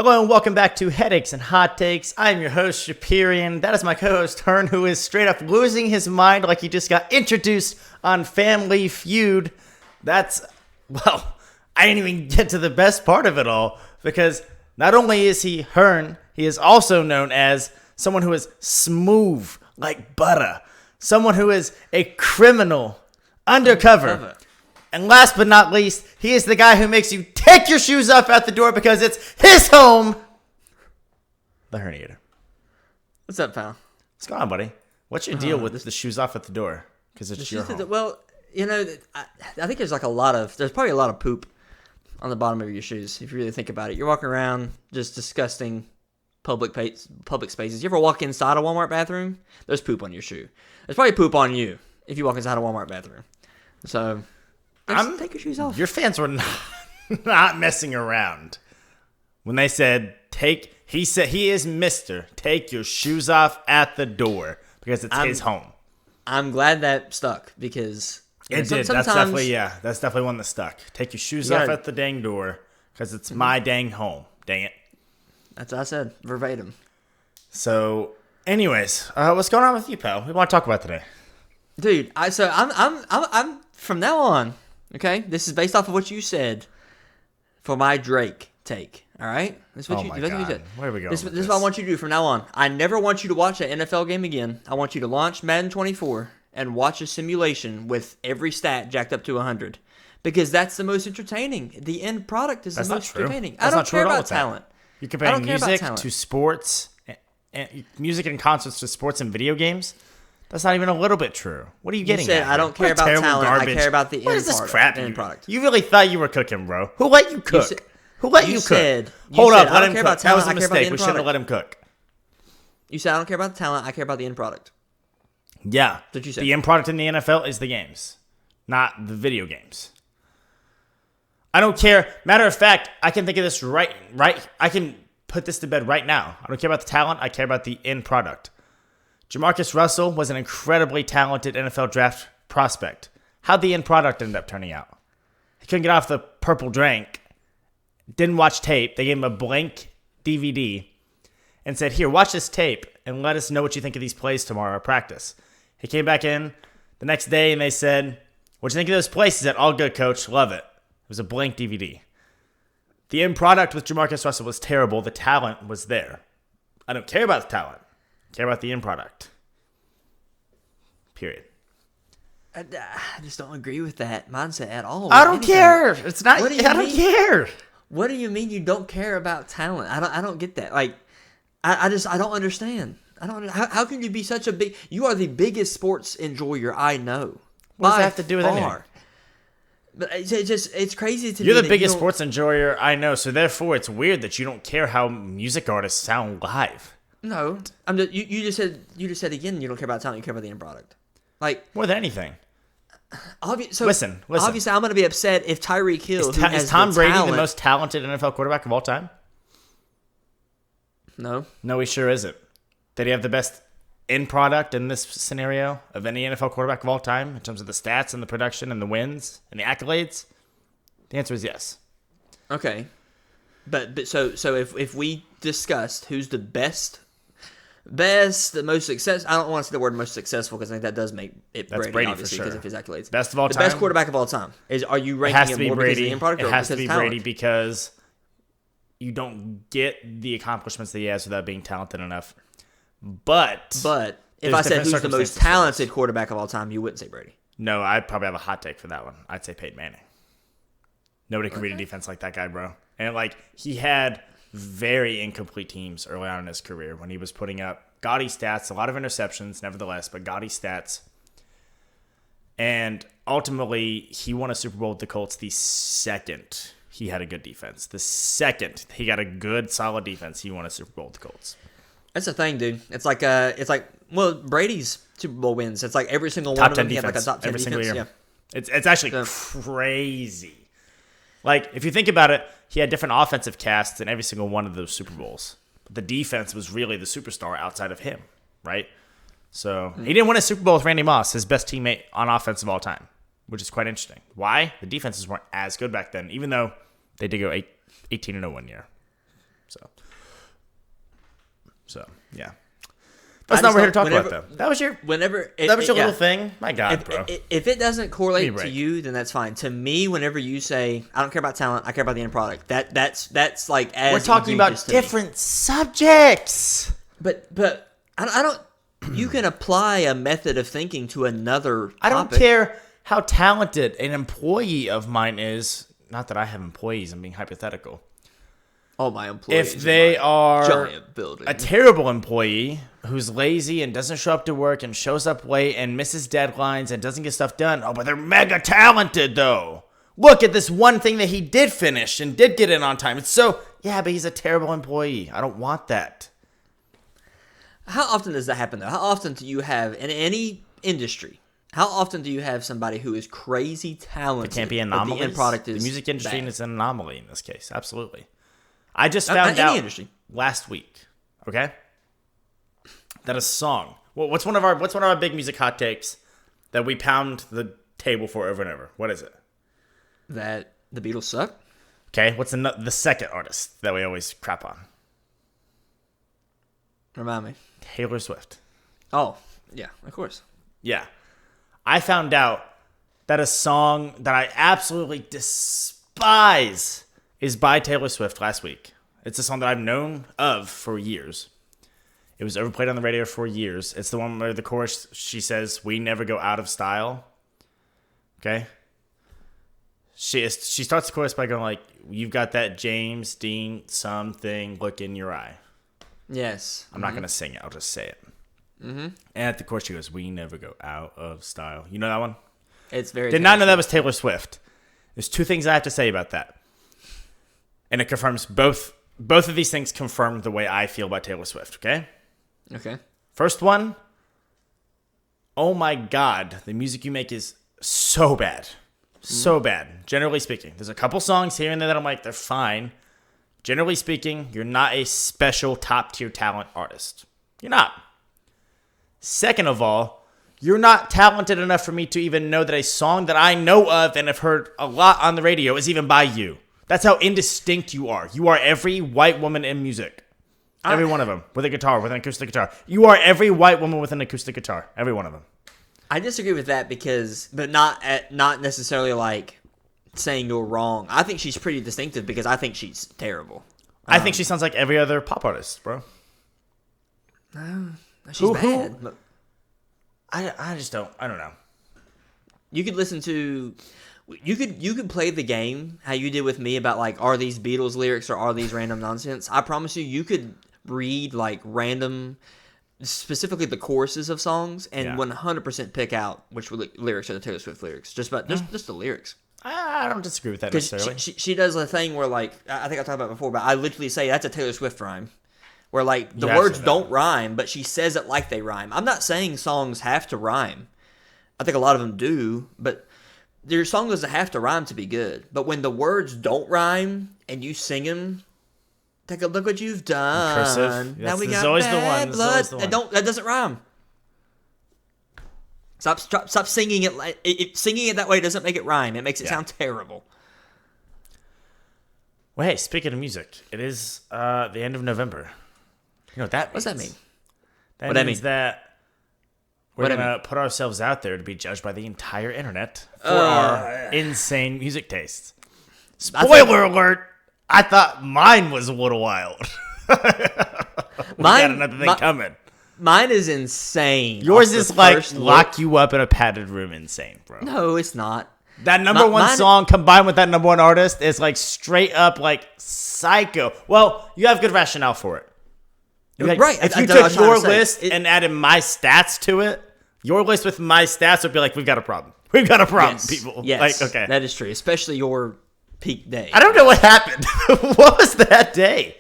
Hello and welcome back to Headaches and Hot Takes. I am your host, Chaperian. That is my co-host, Hern, who is straight up losing his mind like he just got introduced on Family Feud. I didn't even get to the best part of it all, because not only is he Hern, he is also known as someone who is smooth like butter, someone who is a criminal undercover. And last but not least, he is the guy who makes you take your shoes off at the door because it's his home. The Herniator. What's up, pal? What's going on, buddy? What's your deal with the shoes off at the door? Because it's your home. Well, I think there's probably a lot of poop on the bottom of your shoes, if you really think about it. You're walking around just disgusting public spaces. You ever walk inside a Walmart bathroom? There's poop on your shoe. There's probably poop on you if you walk inside a Walmart bathroom. So... take your shoes off. Your fans were not messing around when they said he said he is Mr. Take your shoes off at the door because it's his home. I'm glad that stuck because it did. That's definitely one that stuck. Take your shoes off at the dang door because it's my dang home. Dang it. That's what I said verbatim. So, anyways, what's going on with you, pal? We want to talk about today, dude. I'm from now on. Okay, this is based off of what you said for my Drake take. All right, this is what you said. Where are we going? This is what I want you to do from now on. I never want you to watch an NFL game again. I want you to launch Madden 24 and watch a simulation with every stat jacked up to 100, because that's the most entertaining. The end product is the most entertaining. I don't care about talent. You're comparing music to sports, and music and concerts to sports and video games. That's not even a little bit true. What are you getting at? I don't care about talent. Garbage. I care about the what end is this product. Crap product. You really thought you were cooking, bro. Who let you cook? Who let you cook? Hold up, let him cook. That was a mistake. We shouldn't have let him cook. You said I don't care about the talent. I care about the end product. Yeah. That's what you said. The end product in the NFL is the games, not the video games. I don't care. Matter of fact, I can think of this right. I can put this to bed right now. I don't care about the talent. I care about the end product. Jamarcus Russell was an incredibly talented NFL draft prospect. How'd the end product end up turning out? He couldn't get off the purple drink, didn't watch tape. They gave him a blank DVD and said, here, watch this tape and let us know what you think of these plays tomorrow at practice. He came back in the next day and they said, what'd you think of those plays? He said, all good, coach. Love it. It was a blank DVD. The end product with Jamarcus Russell was terrible. The talent was there. I don't care about the talent. Care about the end product. Period. I just don't agree with that mindset at all. I don't care. It's not. I don't care. What do you mean you don't care about talent? I don't get that. Like, I don't understand. How can you be such a big? You are the biggest sports enjoyer I know. What does that have to do with anything? But it's crazy to me. You're the biggest sports enjoyer I know, so therefore it's weird that you don't care how music artists sound live. No, you just said again you don't care about talent, you care about the end product. Like more than anything. Listen. Obviously, I'm going to be upset if Tyreek Hill is Tom Brady the most talented NFL quarterback of all time? No, he sure isn't. Did he have the best end product in this scenario of any NFL quarterback of all time in terms of the stats and the production and the wins and the accolades? The answer is yes. Okay, but so if we discussed who's the best, the most successful. I don't want to say the word most successful because I think that does make it Brady obviously for sure. Because of his accolades. Best of all time. The best quarterback of all time. Are you ranking him more because of the end product? It has to be Brady because you don't get the accomplishments that he has without being talented enough. But if I said who's the most talented quarterback of all time, you wouldn't say Brady. No, I'd probably have a hot take for that one. I'd say Peyton Manning. Nobody can read a defense like that guy, bro. And he had very incomplete teams early on in his career when he was putting up gaudy stats, a lot of interceptions, nevertheless, but gaudy stats. And ultimately, he won a Super Bowl with the Colts the second he had a good defense. The second he got a good, solid defense, he won a Super Bowl with the Colts. That's the thing, dude. It's like Brady's Super Bowl wins. It's like every single top one of them. He had like a top 10 every defense. Single year. Yeah. It's actually crazy. If you think about it, he had different offensive casts in every single one of those Super Bowls. But the defense was really the superstar outside of him, right? So he didn't win a Super Bowl with Randy Moss, his best teammate on offense of all time, which is quite interesting. Why? The defenses weren't as good back then, even though they did go 18-0 one year. So yeah. That's not what we're here to talk about, though. That was your little thing. My God, bro. If it doesn't correlate to you, then that's fine. To me, whenever you say, I don't care about talent, I care about the end product, that's like as we're talking about different subjects. But I don't. You can apply a method of thinking to another topic. I don't care how talented an employee of mine is. Not that I have employees. I'm being hypothetical. All my employees. If they are giant building. A terrible employee who's lazy and doesn't show up to work and shows up late and misses deadlines and doesn't get stuff done. Oh, but they're mega talented, though. Look at this one thing that he did finish and did get in on time. It's but he's a terrible employee. I don't want that. How often does that happen, though? How often do you have, in any industry, how often do you have somebody who is crazy talented? It can't be anomalies. The end product is the music industry bad. is an anomaly in this case. Absolutely. I just found out last week, okay, that a song. Well, what's one of our big music hot takes that we pound the table for over and over? What is it? That the Beatles suck. Okay, what's the second artist that we always crap on? Remind me. Taylor Swift. Oh, yeah, of course. Yeah. I found out that a song that I absolutely despise is by Taylor Swift last week. It's a song that I've known of for years. It was overplayed on the radio for years. It's the one where the chorus, she says, "We never go out of style." Okay? She starts the chorus by going like, "You've got that James Dean something look in your eye." Yes. I'm not going to sing it. I'll just say it. Mm-hmm. And at the chorus, she goes, "We never go out of style." You know that one? It's very Did not know that was Taylor Swift. There's two things I have to say about that. And it confirms both of these things confirm the way I feel about Taylor Swift, okay? Okay. First one, oh my God, the music you make is so bad. So bad, generally speaking. There's a couple songs here and there that I'm like, they're fine. Generally speaking, you're not a special top-tier talent artist. You're not. Second of all, you're not talented enough for me to even know that a song that I know of and have heard a lot on the radio is even by you. That's how indistinct you are. You are every white woman in music. Every one of them. With a guitar, with an acoustic guitar. You are every white woman with an acoustic guitar. Every one of them. I disagree with that but not necessarily like saying you're wrong. I think she's pretty distinctive because I think she's terrible. I think she sounds like every other pop artist, bro. No, she's bad. I just don't. I don't know. You could listen to... You could play the game how you did with me about like, are these Beatles lyrics or are these random nonsense? I promise you could read like random, specifically the choruses of songs, and 100% pick out which lyrics are the Taylor Swift lyrics. Just the lyrics. I don't disagree with that necessarily. She does a thing where like, I think I talked about it before, but I literally say that's a Taylor Swift rhyme. Where like the words don't rhyme, but she says it like they rhyme. I'm not saying songs have to rhyme. I think a lot of them do, but your song doesn't have to rhyme to be good. But when the words don't rhyme and you sing them, take a look what you've done. Cursive. Now we got always bad the blood. one. That doesn't rhyme. Stop singing it. Singing it that way doesn't make it rhyme. It makes it sound terrible. Well, hey, speaking of music, it is the end of November. You know what that means? What's that mean? That means that we're going to put ourselves out there to be judged by the entire internet for our insane music tastes. Spoiler alert! I thought mine was a little wild. We got another thing coming. Mine is insane. Yours is like lock you up in a padded room insane, bro. No, it's not. That number one song combined with that number one artist is like straight up like psycho. Well, you have good rationale for it. Right. If you took your list and added my stats to it, your list with my stats would be like, we've got a problem. We've got a problem, people. Yes, like, okay. That is true, especially your peak day. I don't know what happened. What was that day?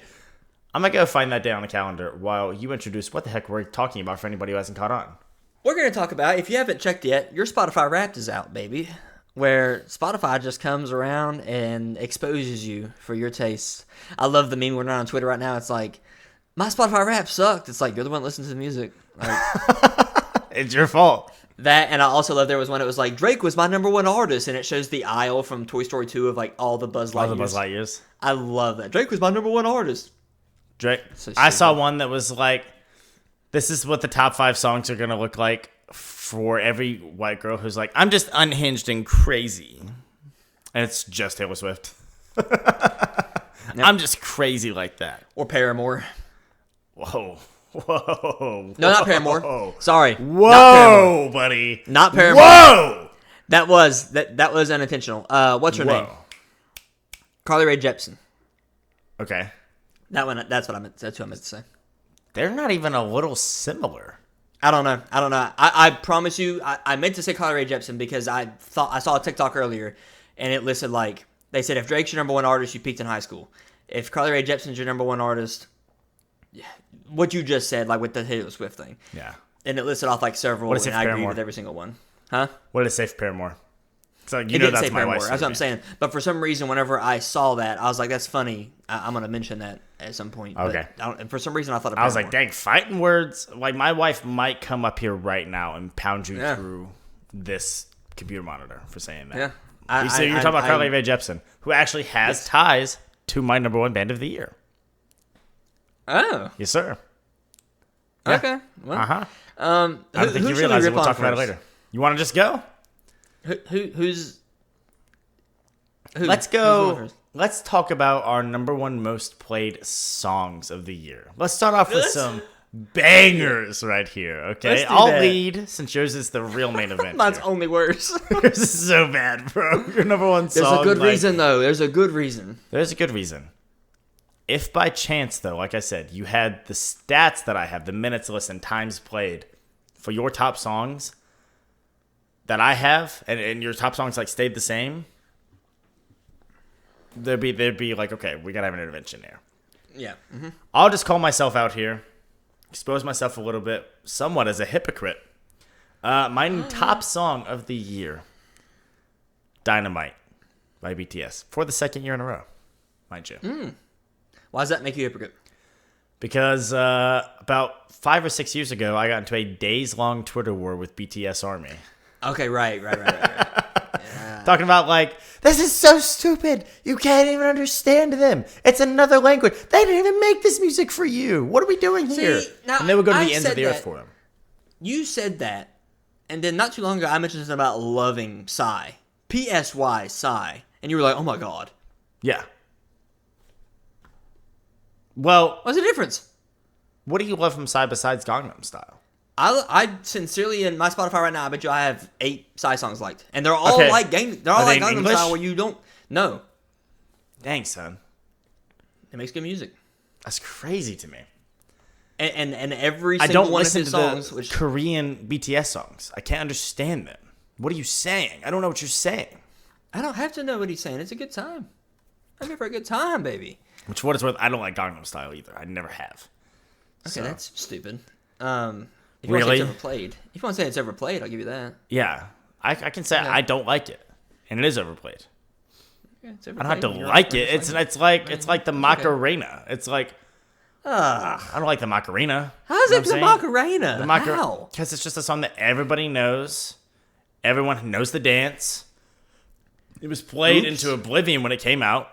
I'm going to go find that day on the calendar while you introduce what the heck we're talking about for anybody who hasn't caught on. We're going to talk about, if you haven't checked yet, your Spotify Wrapped is out, baby. Where Spotify just comes around and exposes you for your tastes. I love the meme going around on Twitter right now. It's like, my Spotify Wrapped sucked. It's like, you're the one that listens to the music. Like, it's your fault. That, and I also love there was one, it was like, Drake was my number one artist, and it shows the aisle from Toy Story 2 of like all the Buzz Lightyears. All the Buzz Lightyears. I love that. Drake was my number one artist. Drake. So I saw stupid. one that was like, this is what the top 5 songs are gonna look like for every white girl who's like, I'm just unhinged and crazy, and it's just Taylor Swift. I'm just crazy like that. Or Paramore. Whoa. Whoa. No, not Paramore. Whoa. Sorry. Whoa, Not Paramore. buddy. Not Paramore. Whoa. That was unintentional. What's her name? Carly Rae Jepsen. Okay. That's what I meant. That's what I meant to say. They're not even a little similar. I don't know. I promise you, I meant to say Carly Rae Jepsen because I saw a TikTok earlier, and it listed like they said if Drake's your number one artist, you peaked in high school. If Carly Rae Jepsen's your number one artist, what you just said, like with the Taylor Swift thing. Yeah. And it listed off like several, What is it and for I agree Paramore? with every single one. Huh? What did it say for Paramore? So you It know didn't that's say my Paramore. wife's That's what I'm favorite. saying. But for some reason, whenever I saw that, I was like, "That's funny. I'm gonna mention that at some point." Okay. But and for some reason, I thought of I was Paramore. like, dang, fighting words. Like, my wife might come up here right now and pound you Yeah. through this computer monitor for saying that. Yeah. You say you're talking about Carly Rae Jepsen, who actually has ties to my number one band of the year. Oh. Yes, sir. Yeah. Okay. Well. Uh-huh. I I don't think you realize it. We'll talk about it later. You want to just go? Who's? Who? Let's Who's going go. first? Let's talk about our number one most played songs of the year. Let's start off with some bangers right here, okay? Let's do I'll that. lead since yours is the real main event. Mine's here. only worse. Yours is so bad, bro. Your number one song. There's a good like- reason, though. There's a good reason. There's a good reason. If by chance, though, like I said, you had the stats that I have, the minutes listened, times played for your top songs that I have, and your top songs like stayed the same, there'd be like, okay, we gotta have an intervention there. Yeah. Mm-hmm. I'll just call myself out here, expose myself a little bit, somewhat as a hypocrite. My top song of the year, Dynamite by BTS, for the second year in a row, mind you. Why does that make you a hypocrite? Because about 5 or 6 years ago, I got into a days-long Twitter war with BTS Army. Okay, right. Talking about, like, this is so stupid. You can't even understand them. It's another language. They didn't even make this music for you. What are we doing here? now, And they would go to I the ends of said the earth that. for them. You said that, and then not too long ago, I mentioned something about loving Psy. Psy, Psy. And you were like, oh my god. Yeah. Well, What's the difference? what do you love from Psy besides Gangnam Style? I sincerely, in my Spotify right now, I bet you I have 8 Psy songs liked. And they're all Okay. they're all Are they like in Gangnam English? Style where you don't know. Dang, son. It makes good music. That's crazy to me. And every I single don't one of listen his to songs, the which Korean BTS songs. I can't understand them. What are you saying? I don't know what you're saying. I don't have to know what he's saying. It's a good time. I'm here for a good time, baby. Which, what it's worth, I don't like Gangnam Style either. I never have. Okay, So, that's stupid. If you want to say Really? it's overplayed, if you want to say it's overplayed, I'll give you that. yeah, I can say Yeah. I don't like it, and it is overplayed. Yeah, it's I don't have overplayed. to You're like right. it. It's like the Macarena. It's like Ah, I don't like the Macarena. how's You know it the what I'm saying? Macarena? The How? Because it's just a song that everybody knows. Everyone knows the dance. It was played Oops. into oblivion when it came out.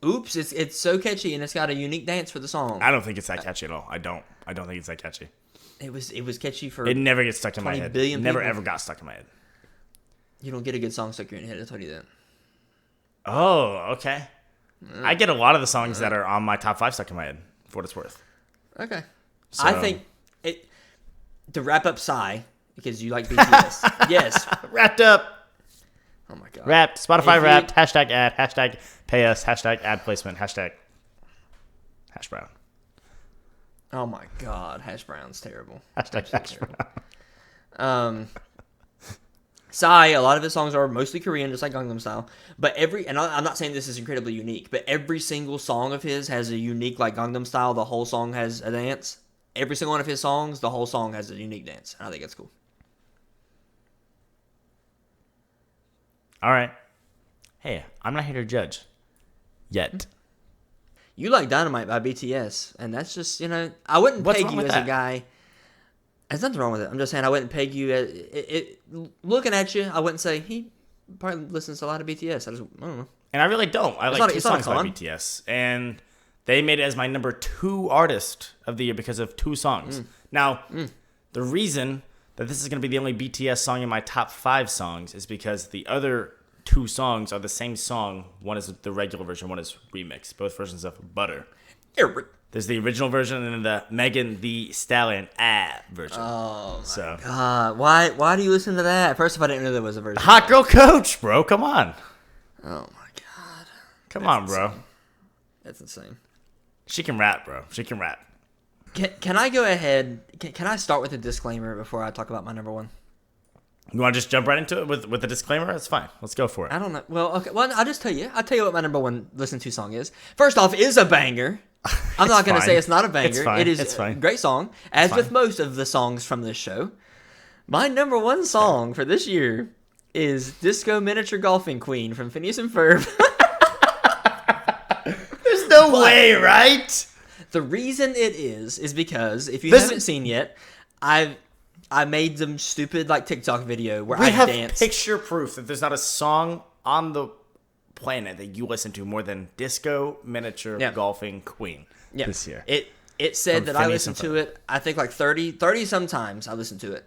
Oops, it's so catchy and it's got a unique dance for the song. I don't think it's that catchy at all. I don't think it's that catchy. It was catchy for. It never gets stuck in my 20 head. billion Never people. ever got stuck in my head. You don't get a good song stuck in your head. I'll tell you that. Oh, okay. I get a lot of the songs that are on my top 5 stuck in my head, for what it's worth. Okay. So- I think it to wrap up Psy because you like BTS. Yes. Wrapped up. Oh my god. Wrapped. Spotify If you- wrapped. Hashtag ad. Hashtag pay us. Hashtag ad placement. Hashtag hash brown. Oh my god, hash brown's terrible. Hashtag hash brown. Psy, a lot of his songs are mostly Korean, just like Gangnam Style. But I'm not saying this is incredibly unique, but every single song of his has a unique, like Gangnam Style. The whole song has a dance. Every single one of his songs, the whole song has a unique dance. And I think that's cool. All right. Hey, I'm not here to judge. Yet. You like Dynamite by BTS, and that's just, I wouldn't What's peg wrong you with as that? a guy. There's nothing wrong with it. I'm just saying I wouldn't peg you as looking at you. I wouldn't say he probably listens to a lot of BTS. I don't know. And I really don't. I like not- 2 it's not a songs by con. BTS. And They made it as my number 2 artist of the year because of 2 songs. Now, the reason that this is going to be the only BTS song in my top 5 songs is because the other 2 songs are the same song. One is the regular version, one is remix. Both versions of Butter. There's the original version and then the Megan Thee Stallion version. Oh, so God. Why do you listen to that? First of all, I didn't know there was a version. Hot Girl Coach, bro. Come on. Oh, my God. Come on, bro. That's insane. She can rap, bro. She can rap. Can I go ahead? Can I start with a disclaimer before I talk about my number 1? You want to just jump right into it with a disclaimer? That's fine. Let's go for it. I don't know. Well, okay. Well, I'll just tell you. I'll tell you what my number 1 listen to song is. First off, is a banger. I'm not going to say it's not a banger. It's fine. It is it's fine. a great song, as with most of the songs from this show. My number 1 song for this year is Disco Miniature Golfing Queen from Phineas and Ferb. There's no way, right? The reason it is because if you haven't seen yet, I made some stupid like TikTok video where I danced. Picture proof that there's not a song on the planet that you listen to more than Disco Miniature Golfing Queen this year. It said that I listened to it, I think like 30 sometimes I listened to it.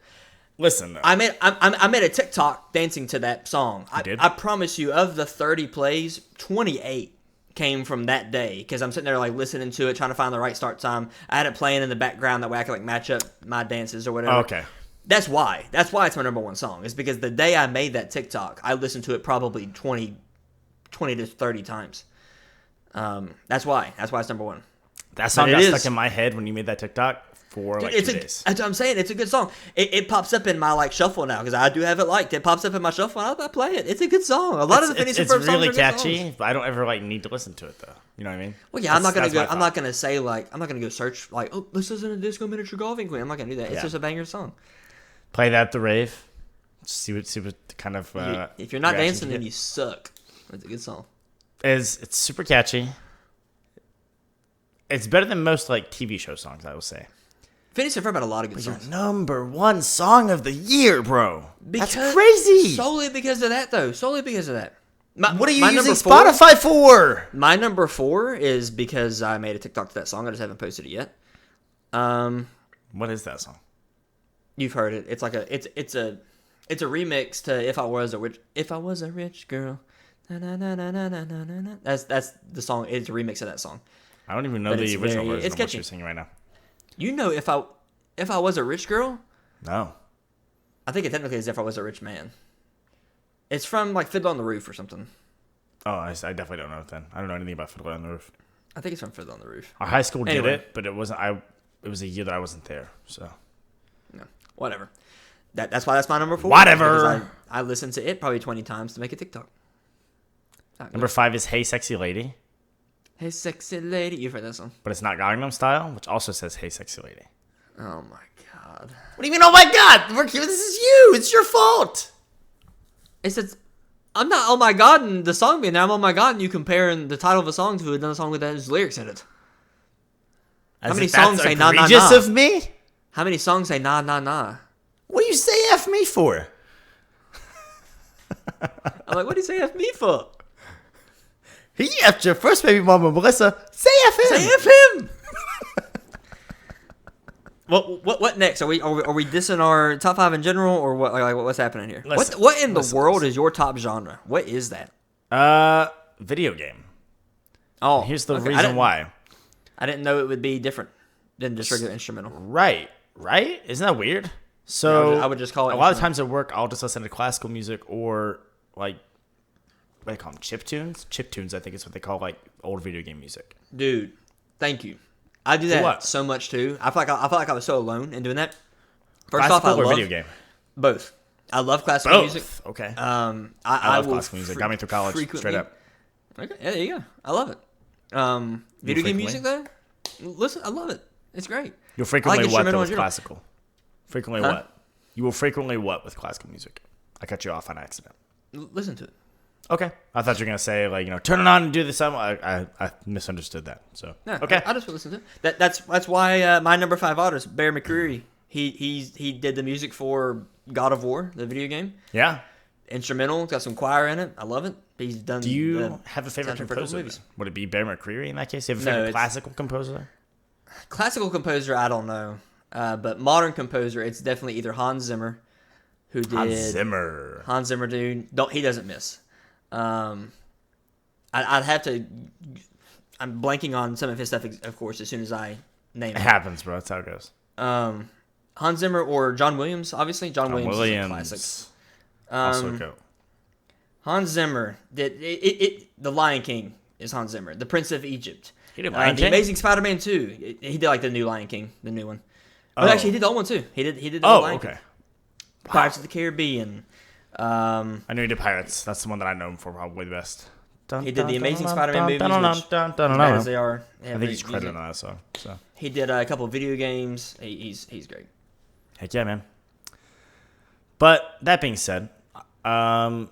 Listen, though. I made a TikTok dancing to that song. did? I promise you, of the 30 plays, 28 came from that day because I'm sitting there like listening to it, trying to find the right start time. I had it playing in the background that way I could like match up my dances or whatever. Okay. That's why it's my number 1 song. Is because the day I made that TikTok, I listened to it probably 20 to 30 times. That's why it's number 1. That song got stuck in my head when you made that TikTok for like 2 days. That's what I'm saying. It's a good song. It pops up in my like shuffle now because I do have it liked. It pops up in my shuffle and I play it. It's a good song. A lot of the Phineas and Ferb songs are really good catchy, songs. but I don't ever like need to listen to it though. You know what I mean? Well, yeah, I'm not gonna say like I'm not gonna go search like, oh, this isn't a Disco Miniature Golfing Queen. I'm not gonna do that. It's just a banger song. Play that at the rave. See what kind of. If you're not dancing, then you suck. It's a good song. It's super catchy. It's better than most like TV show songs, I will say. Phineas and Ferb had a lot of good songs. Number 1 song of the year, bro. That's Because, crazy. Solely because of that, though. Solely because of that. What are you using Spotify for? My number 4 is because I made a TikTok to that song. I just haven't posted it yet. What is that song? You've heard it. It's like it's a remix to If I Was a Rich Girl. Na, na, na, na, na, na, na, na. That's the song. It's a remix of that song. I don't even know the original version of what you're singing right now. You know If I Was a Rich Girl? No. I think it technically is If I Was a Rich Man. It's from like Fiddler on the Roof or something. Oh, I definitely don't know it then. I don't know anything about Fiddler on the Roof. I think it's from Fiddler on the Roof. Our high school did it, but it wasn't. It was a year that I wasn't there, so. No, whatever. That's why that's my number 4. Whatever. I listened to it probably 20 times to make a TikTok. Number 5 is Hey Sexy Lady. Hey Sexy Lady. You've heard that song. But it's not Gangnam Style, which also says Hey Sexy Lady. Oh my God. What do you mean, oh my God? This is you. It's your fault. I'm not oh my God and the song being there. I'm oh my God and you comparing the title of a song to another song with those lyrics in it. How many songs say nah nah nah? Of me? How many songs say nah nah nah? What do you say F me for? I'm like, what do you say F me for? He F'd your first baby mama, Melissa. Say F him. Say F him. What next? Are we dissing our top 5 in general, or what? Like what's happening here? What in the world is your top genre? What is that? Video game. Oh, here's the reason why. I didn't know it would be different than just regular instrumental. Right? Isn't that weird? So I would just call it. A lot of times at work, I'll just listen to classical music or like. What do they call them? Chiptunes? Chiptunes, I think is what they call like old video game music. Dude, thank you. I do that so much too. I feel like I was so alone in doing that. First off, I love video game. Both. I love classical music. Okay. I love classical music. Got me through college. Straight up. Okay. Yeah, there you go. I love it. Video game music though. Listen, I love it. It's great. You'll frequently what though with classical? Frequently what? You will frequently what with classical music? I cut you off on accident. Listen to it. Okay. I thought you were going to say, like, turn it on and do this. I misunderstood that. So, no, okay. I just listen to it. That's why my number 5 artist, Bear McCreary, he did the music for God of War, the video game. Yeah. instrumental. It's got some choir in it. I love it. He's done. Do you have a favorite soundtrack for a couple composer? movies. Would it be Bear McCreary in that case? Do you have a No, favorite it's- classical composer? Classical composer, I don't know. But modern composer, it's definitely either Hans Zimmer, who did Hans Zimmer, dude. He doesn't miss. I'd have to. I'm blanking on some of his stuff, of course, as soon as I name It it. happens, bro. That's how it goes. Hans Zimmer or John Williams, obviously. John Williams is a classic. Also go. Hans Zimmer did it. The Lion King is Hans Zimmer. The Prince of Egypt. He did Lion The King? Amazing Spider-Man 2. He did like the new Lion King, the new one. But Oh. actually, he did the old one too. He did the Lion King. Okay. Pirates of the Caribbean. I knew he did Pirates. That's the one that I know him for probably the best. He did the Amazing Spider-Man movies, which, as bad as they are, I think he's credited on that song. So. He did a couple of video games. He's great. Heck yeah, man. But that being said, I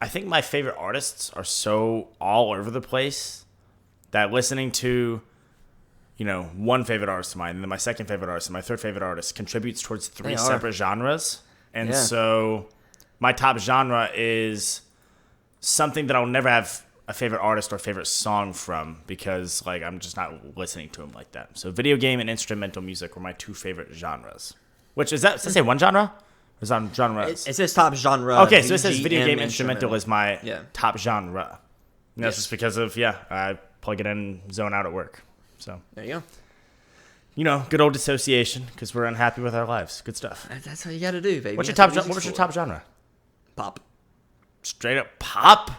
think my favorite artists are so all over the place that listening to, one favorite artist of mine, and then my second favorite artist, and my third favorite artist contributes towards three separate genres. And so my top genre is something that I'll never have a favorite artist or favorite song from because I'm just not listening to them like that. So video game and instrumental music were my two favorite genres. Which is that? Does it say one genre? Or is that on genres? It says top genre. Okay, so it says video VGM game instrumental is my top genre. And that's Yes. just because of I plug it in, zone out at work. So There you go. Good old dissociation because we're unhappy with our lives. Good stuff. That's how you got to do, baby. What was your That's top genre? Pop. Straight up pop?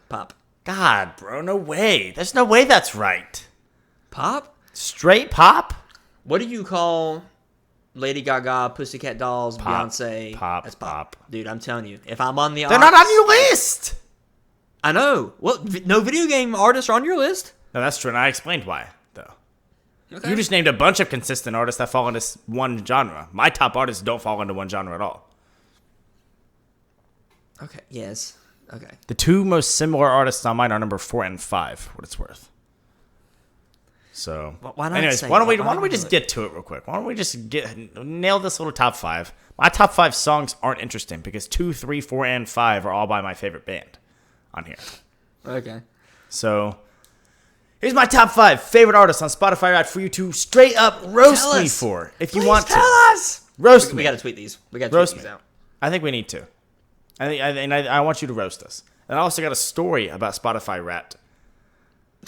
Pop. God, bro, no way. There's no way that's right. Pop? Straight pop? What do you call Lady Gaga, Pussycat Dolls, Pop. Beyonce? Pop. That's pop. Dude, I'm telling you. If I'm on the They're not on your list. I know. Well, no video game artists are on your list. No, that's true, and I explained why, though. Okay. You just named a bunch of consistent artists that fall into one genre. My top artists don't fall into one genre at all. Okay. Yes. Okay. The two most similar artists on mine are number 4 and 5, what it's worth. So, Why not anyways, say- why don't why we not just do it? get to it real quick? Why don't we just nail this little top 5? My top 5 songs aren't interesting because 2, 3, 4, and 5 are all by my favorite band on here. Okay. So, here's my top 5 favorite artists on Spotify Wrapped for you to straight up roast Tell me us. for if you Please want tell to. us. Roast me. We got to tweet these. We got to Roast tweet these me. out. I think we need to. I want you to roast us. And I also got a story about Spotify Wrapped.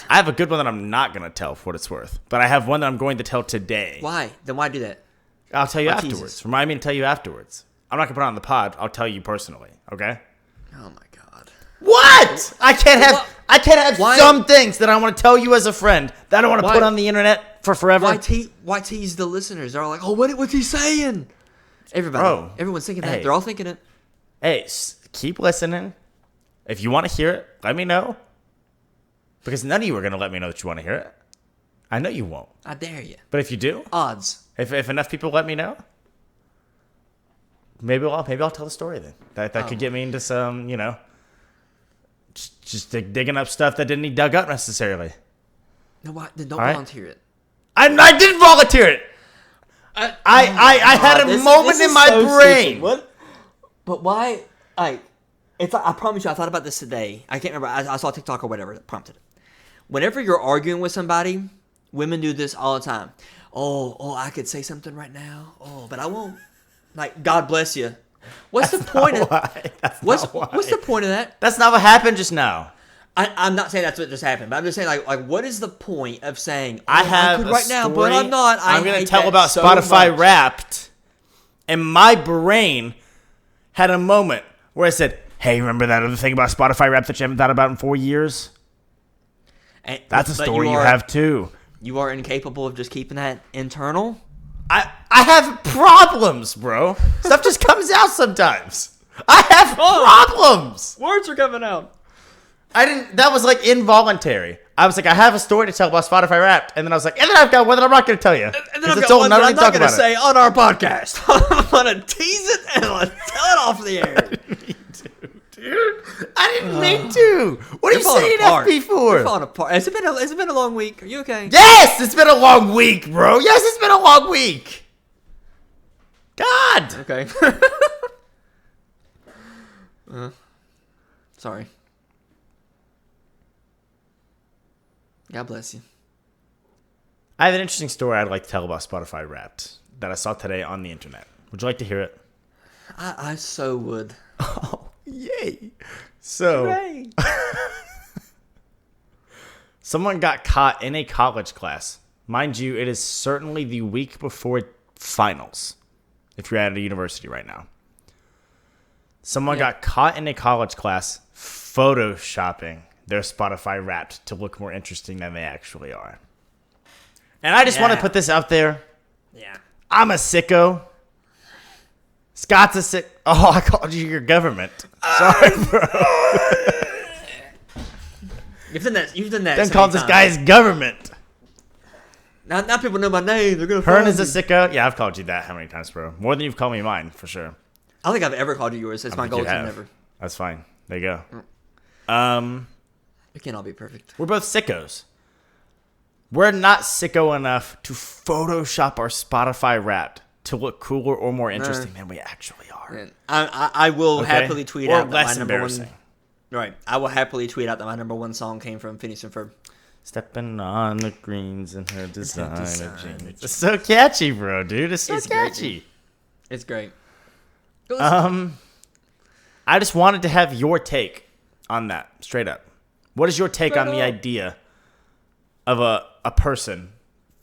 I have a good one that I'm not going to tell for what it's worth. But I have one that I'm going to tell today. Why? Then why do that? I'll tell you Why afterwards. tease us? Remind me to tell you afterwards. I'm not going to put it on the pod. I'll tell you personally. Okay? Oh my god. What? I can't have Why- some things that I want to tell you as a friend that I don't want to Why- put on the internet for forever. Why tease the listeners? They're all like, "Oh, what's he saying?" Everybody, Bro. everyone's thinking that. Hey. They're all thinking it. Hey, keep listening. If you want to hear it, let me know. Because none of you are going to let me know that you want to hear it. I know you won't. I dare you. But if you do, Odds. if enough people let me know, maybe I'll tell the story then. That could get me into some, just digging up stuff that didn't need dug up necessarily. No, why? Then don't All right. volunteer it. I did volunteer it. I had a moment in my brain. Stupid. What? But why? I promise you, I thought about this today. I can't remember. I saw TikTok or whatever that prompted it. Whenever you're arguing with somebody, women do this all the time. Oh, I could say something right now. Oh, but I won't. Like, God bless you. What's the point of? What's the point of that? That's not what happened just now. I'm not saying that's what just happened, but I'm just saying like what is the point of saying I have could a right now, but story I'm not. I'm going to hate tell that about so Spotify much. Wrapped, and my brain had a moment where I said, "Hey, remember that other thing about Spotify Wrapped that you haven't thought about in 4 years? That's a But story you have too." You are incapable of just keeping that internal. I have problems, bro. Stuff just comes out sometimes. I have problems. Words are coming out. That was like involuntary. I was like, I have a story to tell about Spotify Wrapped, and then I was like, and then I've got one that I'm not going to tell you. And then 'Cause I've it's got old one and I that don't I'm need to not talk going to about it. say on our podcast. I'm going to tease it and I'm going to tell it off the air. Dude, I didn't mean to. What are You're you falling saying apart. FP for? You're falling apart. Has it been a long week? Are you okay? Yes, it's been a long week, bro. Yes, it's been a long week. God. Okay. Sorry. God bless you. I have an interesting story I'd like to tell about Spotify Wrapped that I saw today on the internet. Would you like to hear it? I so would. Oh, yay. So, Hooray. someone got caught in a college class. Mind you, it is certainly the week before finals, if you're at a university right now. Someone got caught in a college class photoshopping their Spotify Wrapped to look more interesting than they actually are. And I just want to put this out there. Yeah. I'm a sicko. Scott's a sick. Oh, I called you your government. Sorry, bro. You've done that. Then so called many this guy's times. government. Now people know my name. They're gonna. Hern find is a me. sicko. Yeah, I've called you that how many times, bro? More than you've called me mine, for sure. I don't think I've ever called you yours. It's my think goal you to have. never. That's fine. There you go. We can't all be perfect. We're both sickos. We're not sicko enough to Photoshop our Spotify Wrapped to look cooler or more interesting than we actually are. And I will Okay? happily tweet Or out that less my number embarrassing. one. Right. I will happily tweet out that my number one song came from Phineas and Ferb. Stepping on the greens in her designer designer jeans. It's so catchy, bro, dude. It's so It's great, catchy. It's great. Go listen. I just wanted to have your take on that, straight up. What is your take Straight on the up. idea of a person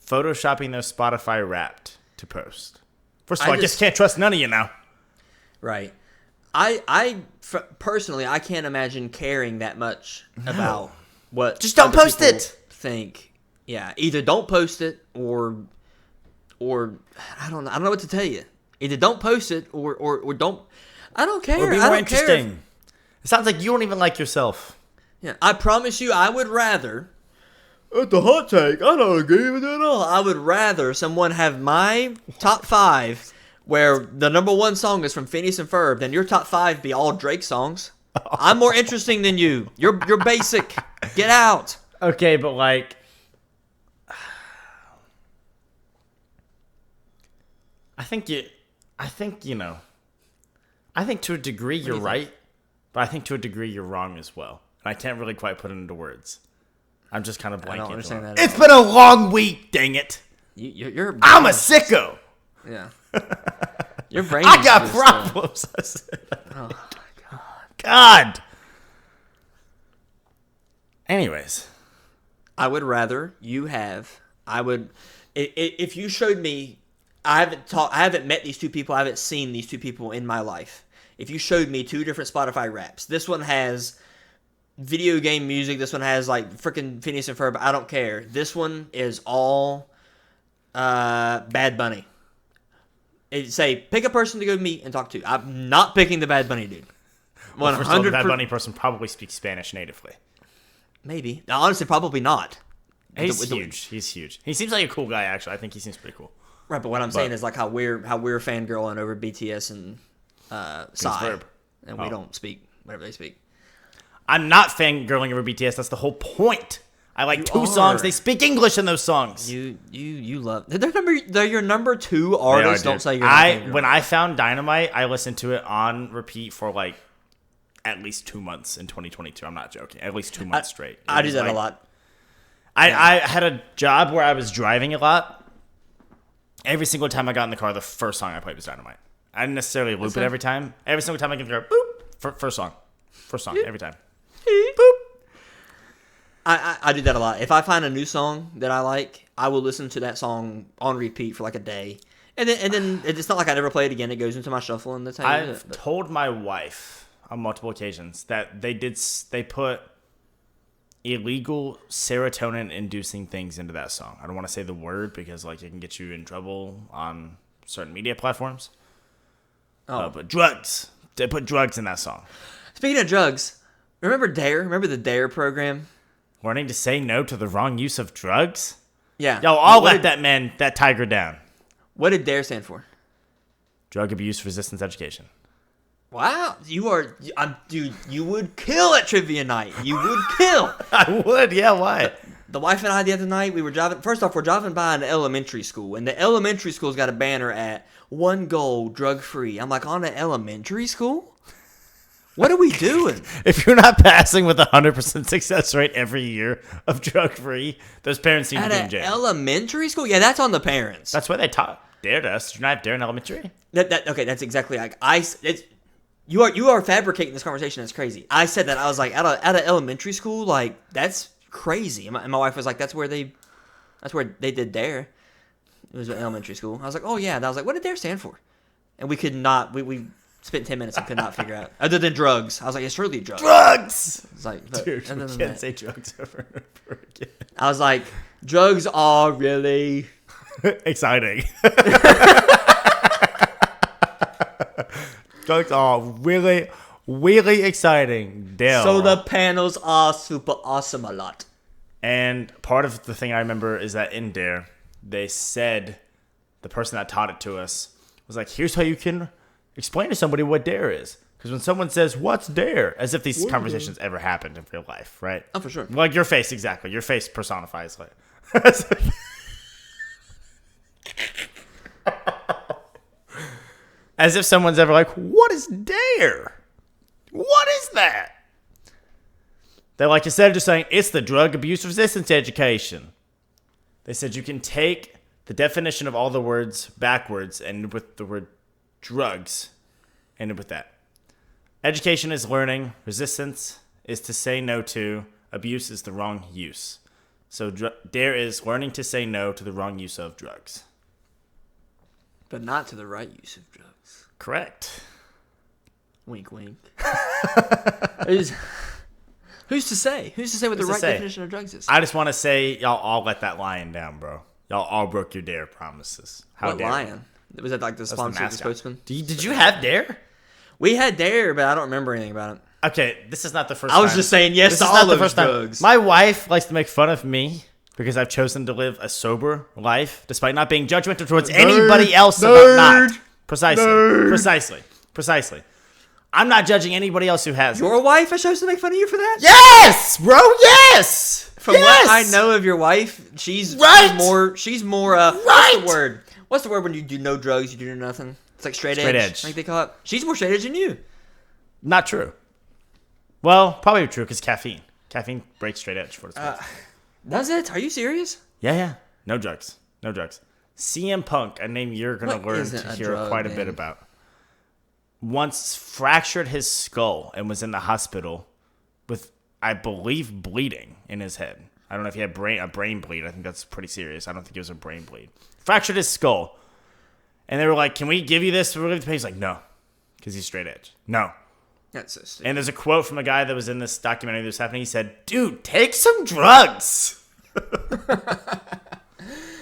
photoshopping their Spotify Wrapped to post? First of all, I just can't trust none of you now. Right. Personally, I can't imagine caring that much about what. Just don't other post people it. Think, yeah, either don't post it or I don't know what to tell you. Either don't post it or don't. I don't care. Or be I more don't care. interesting. It sounds like you don't even like yourself. Yeah, I promise you, I would rather. At the hot take, I don't agree with it at all. I would rather someone have my top 5, where the number 1 song is from Phineas and Ferb, than your top 5 be all Drake songs. I'm more interesting than you. You're basic. Get out. Okay, but like, I think to a degree you're right, but I think to a degree you're wrong as well. And I can't really quite put it into words. I'm just kind of blanking. I don't understand that at It's been a long week, dang it. You're I'm a sicko. Yeah. Your brain. I is got just, problems. I said. Oh my god. God. Anyways. I would rather you have. If you showed me. I haven't met these two people. I haven't seen these two people in my life. If you showed me 2 different Spotify Wraps, this one has video game music. This one has like freaking Phineas and Ferb. I don't care. This one is all Bad Bunny. It say pick a person to go meet and talk to. I'm not picking the Bad Bunny dude. 100%. First of all, the Bad Bunny person probably speaks Spanish natively. Maybe. Honestly, probably not. He's huge. He's huge. He seems like a cool guy, actually. I think he seems pretty cool. Right, but what I'm saying is like how we're fangirling over BTS and Psy, Verb. and we don't speak whatever they speak. I'm not fangirling over BTS. That's the whole point. I like 2 are. songs. They speak English in those songs. You love. They're your number 2 artists. They are, Don't dude. say you're. Not When I found Dynamite, I listened to it on repeat for like at least 2 months in 2022. I'm not joking. At least 2 months straight. I do that a lot. I had a job where I was driving a lot. Every single time I got in the car, the first song I played was Dynamite. I didn't necessarily loop it every time. Every single time I get in the car, boop, first song. First song, every time. Boop. I do that a lot. If I find a new song that I like, I will listen to that song on repeat for like a day, and then it's not like I never play it again. It goes into my shuffle, and that's how you do I've it. told my wife on multiple occasions that they put illegal serotonin-inducing things into that song. I don't want to say the word because like it can get you in trouble on certain media platforms. But drugs. They put drugs in that song. Speaking of drugs, remember Dare? Remember the Dare program? Learning to say no to the wrong use of drugs? Yeah. Yo, I'll What let that tiger down. What did Dare stand for? Drug abuse resistance education. Wow, dude, you would kill at trivia night. You would kill. I would, yeah, why? The wife and I the other night, we were driving. First off, we're driving by an elementary school, and the elementary school's got a banner at 1 goal, drug free. I'm like, on an elementary school? What are we doing? If you're not passing with 100% success rate every year of drug-free, those parents seem to be in At jail. elementary school? Yeah, that's on the parents. That's why they taught Dare to us. Did you not have Dare in elementary? Okay, that's exactly like you are fabricating this conversation. That's crazy. I said that I was like, out of elementary school, like that's crazy. And my wife was like, that's where they did Dare. It was elementary school. I was like, oh yeah. And I was like, what did Dare stand for? And we could not. We spent 10 minutes and could not figure out. Other than drugs, I was like, it's surely drugs. Drugs. It's like, Dude, we can't say drugs over and over again. I was like, drugs are really exciting. Drugs are really, really exciting. Dale. solar panels are super awesome a lot. And part of the thing I remember is that in Dare, they said, the person that taught it to us was like, here's how you can explain to somebody what Dare is. Because when someone says, what's Dare? As if these conversations ever happened in real life, right? Oh, for sure. Like your face, exactly. Your face personifies like. As if someone's ever like, what is Dare? What is that? They're like, instead of just saying, it's the drug abuse resistance education. They said you can take the definition of all the words backwards and with the word drugs, ended with that. Education is learning. Resistance is to say no to. Abuse is the wrong use. So Dare is learning to say no to the wrong use of drugs. But not to the right use of drugs. Correct. Wink, wink. Who's to say? Who's to say what the right definition of drugs is? I just want to say, y'all all let that lion down, bro. Y'all all broke your Dare promises. How what dare lion? Was that like the sponsor, the spokesman? Did you have Dare? We had Dare, but I don't remember anything about it. Okay, this is not the first time. I was just saying yes to all those drugs. My wife likes to make fun of me because I've chosen to live a sober life, despite not being judgmental towards anybody else about not. Precisely. I'm not judging anybody else who has Your wife has chosen to make fun of you for that? Yes, bro. Yes. From what I know of your wife, she's more. What's the word? What's the word when you do no drugs, you do nothing? It's like straight edge, like they call it. She's more straight edge than you. Not true. Well, probably true because caffeine. Caffeine breaks straight edge for its Does it? Are you serious? Yeah. No drugs. CM Punk, a name you're gonna learn to hear quite a bit about, once fractured his skull and was in the hospital with, I believe, bleeding in his head. I don't know if he had a brain bleed. I think that's pretty serious. I don't think it was a brain bleed. Fractured his skull. And they were like, can we give you this? He's like, no. Because he's straight edge. No. That's so stupid. And there's a quote from a guy that was in this documentary that was happening. He said, dude, take some drugs.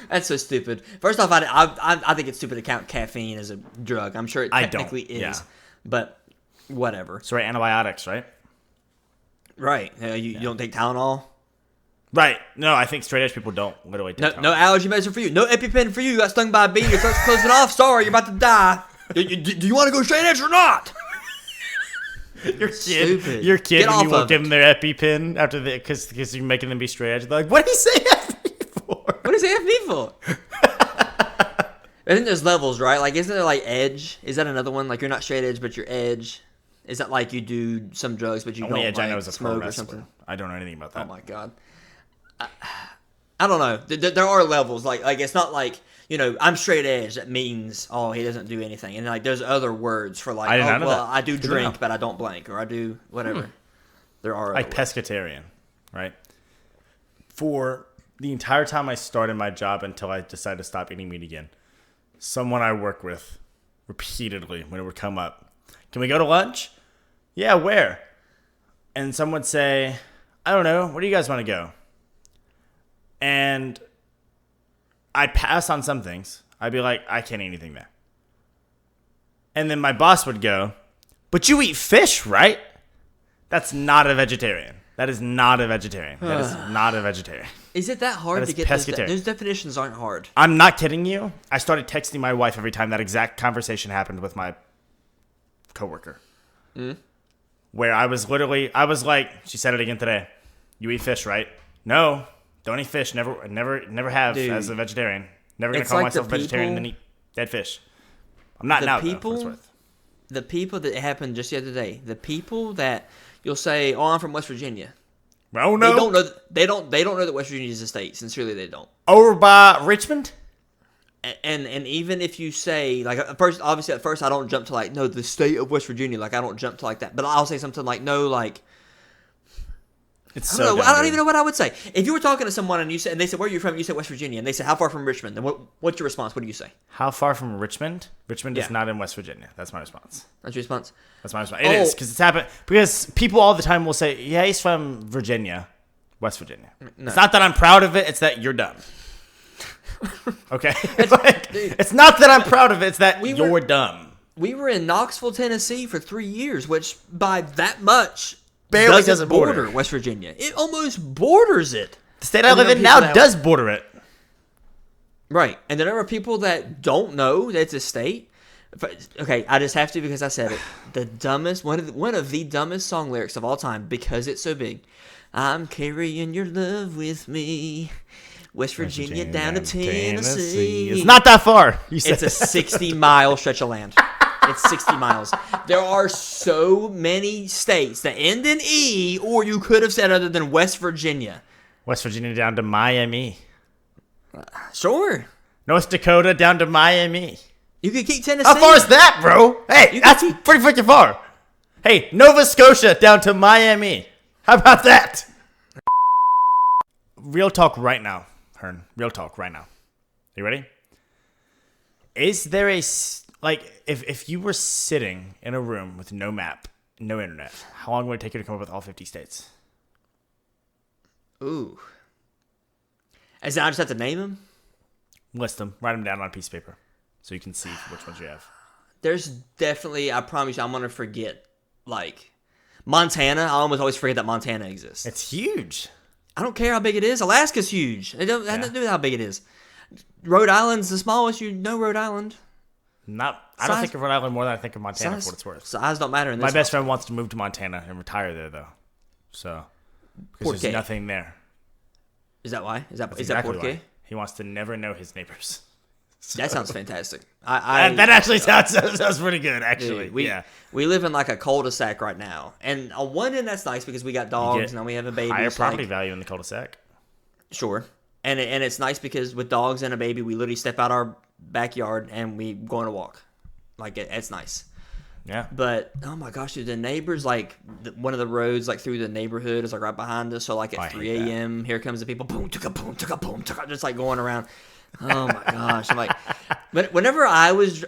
That's so stupid. First off, I think it's stupid to count caffeine as a drug. I'm sure it technically is. Yeah. But whatever. So antibiotics, right? Right. You don't take Tylenol? Right. No, I think straight edge people don't literally take Tylenol. No allergy medicine for you. No EpiPen for you. You got stung by a bee. Your throat's closing off. Sorry, you're about to die. Do you want to go straight edge or not? Your kid, when you won't give them their EpiPen after because you're making them be straight edge. They're like, what did he say FP for? What does he have me for? I think there's levels, right? Like, isn't there like edge? Is that another one? Like, you're not straight edge, but you're edge. Is that like you do some drugs, but you Only don't edge like I know is a smoke pro or something? I don't know anything about that. Oh my god. I don't know. There are levels. Like it's not like, I'm straight edge. That means, he doesn't do anything. And like there's other words for like, I do drink, but I don't blank, or I do whatever. There are like pescatarian, right? For the entire time I started my job until I decided to stop eating meat again, someone I work with repeatedly when it would come up, can we go to lunch? Yeah, where? And someone would say, I don't know. Where do you guys want to go? And I'd pass on some things. I'd be like, I can't eat anything there. And then my boss would go, but you eat fish, right? That's not a vegetarian. That is not a vegetarian. That is not a vegetarian. Is it that hard to get those definitions? Aren't hard. I'm not kidding you. I started texting my wife every time that exact conversation happened with my coworker. Where I was like, she said it again today. You eat fish, right? No, don't eat fish. Never have. Dude, as a vegetarian. Never gonna call myself a vegetarian and then eat dead fish. I'm not now. the people that it happened just the other day, the people that you'll say, "Oh, I'm from West Virginia." Oh no, They don't know. They don't know that West Virginia is a state. Sincerely, they don't. over by Richmond. And even if you say like at first, obviously at first I don't jump to like no the state of West Virginia, like I don't jump to like that, but I'll say something like no like It's I so don't know, dumb, I don't dude. even know what I would say if you were talking to someone and they said where are you from, you said West Virginia, and they said how far from Richmond, then what's your response? What do you say? How far from Richmond? Richmond is Yeah. not in West Virginia. That's my response. That's your response. That's my response. It is because it's happened. Because people all the time will say, "Yeah, he's from Virginia, West Virginia." No. It's not that I'm proud of it. It's that you're dumb. Okay, it's not that I'm proud of it. It's that you're dumb. We were in Knoxville, Tennessee for 3 years, which by that much Barely doesn't doesn't border West Virginia. It almost borders it. The state I live in now does border it. Right. And there are people that don't know that it's a state. Okay, I just have to because I said it. The dumbest, one of the dumbest song lyrics of all time because it's so big. I'm carrying your love with me. West Virginia down to Tennessee. It's not that far. You said It's a 60-mile stretch of land. It's 60 miles. There are so many states that end in E, or you could have said other than West Virginia. West Virginia down to Miami. Sure. North Dakota down to Miami. You could keep Tennessee. How far is that, bro? Hey, that's pretty freaking far. Hey, Nova Scotia down to Miami. How about that? Real talk right now, Hern. Real talk right now. You ready? Is there like if you were sitting in a room with no map, no internet, how long would it take you to come up with all 50 states? Ooh. As in, I just have to name them? List them. Write them down on a piece of paper so you can see which ones you have. There's definitely, I promise you, I'm going to forget. Like, Montana, I always forget that Montana exists. It's huge. I don't care how big it is. Alaska's huge. It doesn't have to do with how big it is. Rhode Island's the smallest. You know Rhode Island. I don't think of Rhode Island more than I think of Montana for what it's worth. Size don't matter in this My best friend wants to move to Montana and retire there, though. So, because there's nothing there. Is that why? Is that Exactly Porque? why. He wants to never know his neighbors. So, That sounds fantastic. that actually sounds pretty good, actually. Dude, we live in like a cul-de-sac right now. And on one end, that's nice because we got dogs and now we have a baby. Higher so property value in the cul-de-sac. Sure. And it's nice because with dogs and a baby, we literally step out our backyard and we go on a walk. Like, it's nice. Yeah. But, oh my gosh, dude, the neighbors, like, one of the roads, like, through the neighborhood is, like, right behind us. So, like, at 3 a.m., here comes the people, boom, ticka, boom, ticka, boom, ticka, just, like, going around. Oh, my gosh. I'm like, but whenever I was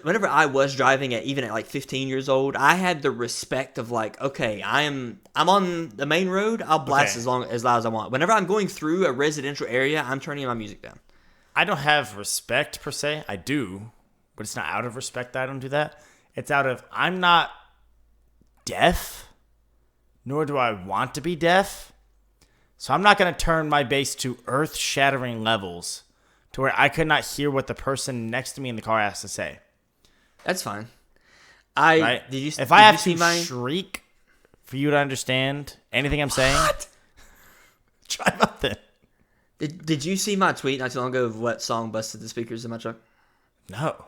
driving even at, like, 15 years old, I had the respect of, like, okay, I'm on the main road. I'll blast as loud as I want. Whenever I'm going through a residential area, I'm turning my music down. I don't have respect, per se. I do, but it's not out of respect that I don't do that. It's out of, I'm not deaf, nor do I want to be deaf. So I'm not going to turn my bass to earth-shattering levels to where I could not hear what the person next to me in the car has to say. That's fine. Right? If I have to shriek for you to understand anything I'm saying, try nothing. Did you see my tweet not too long ago of what song busted the speakers in my truck? No.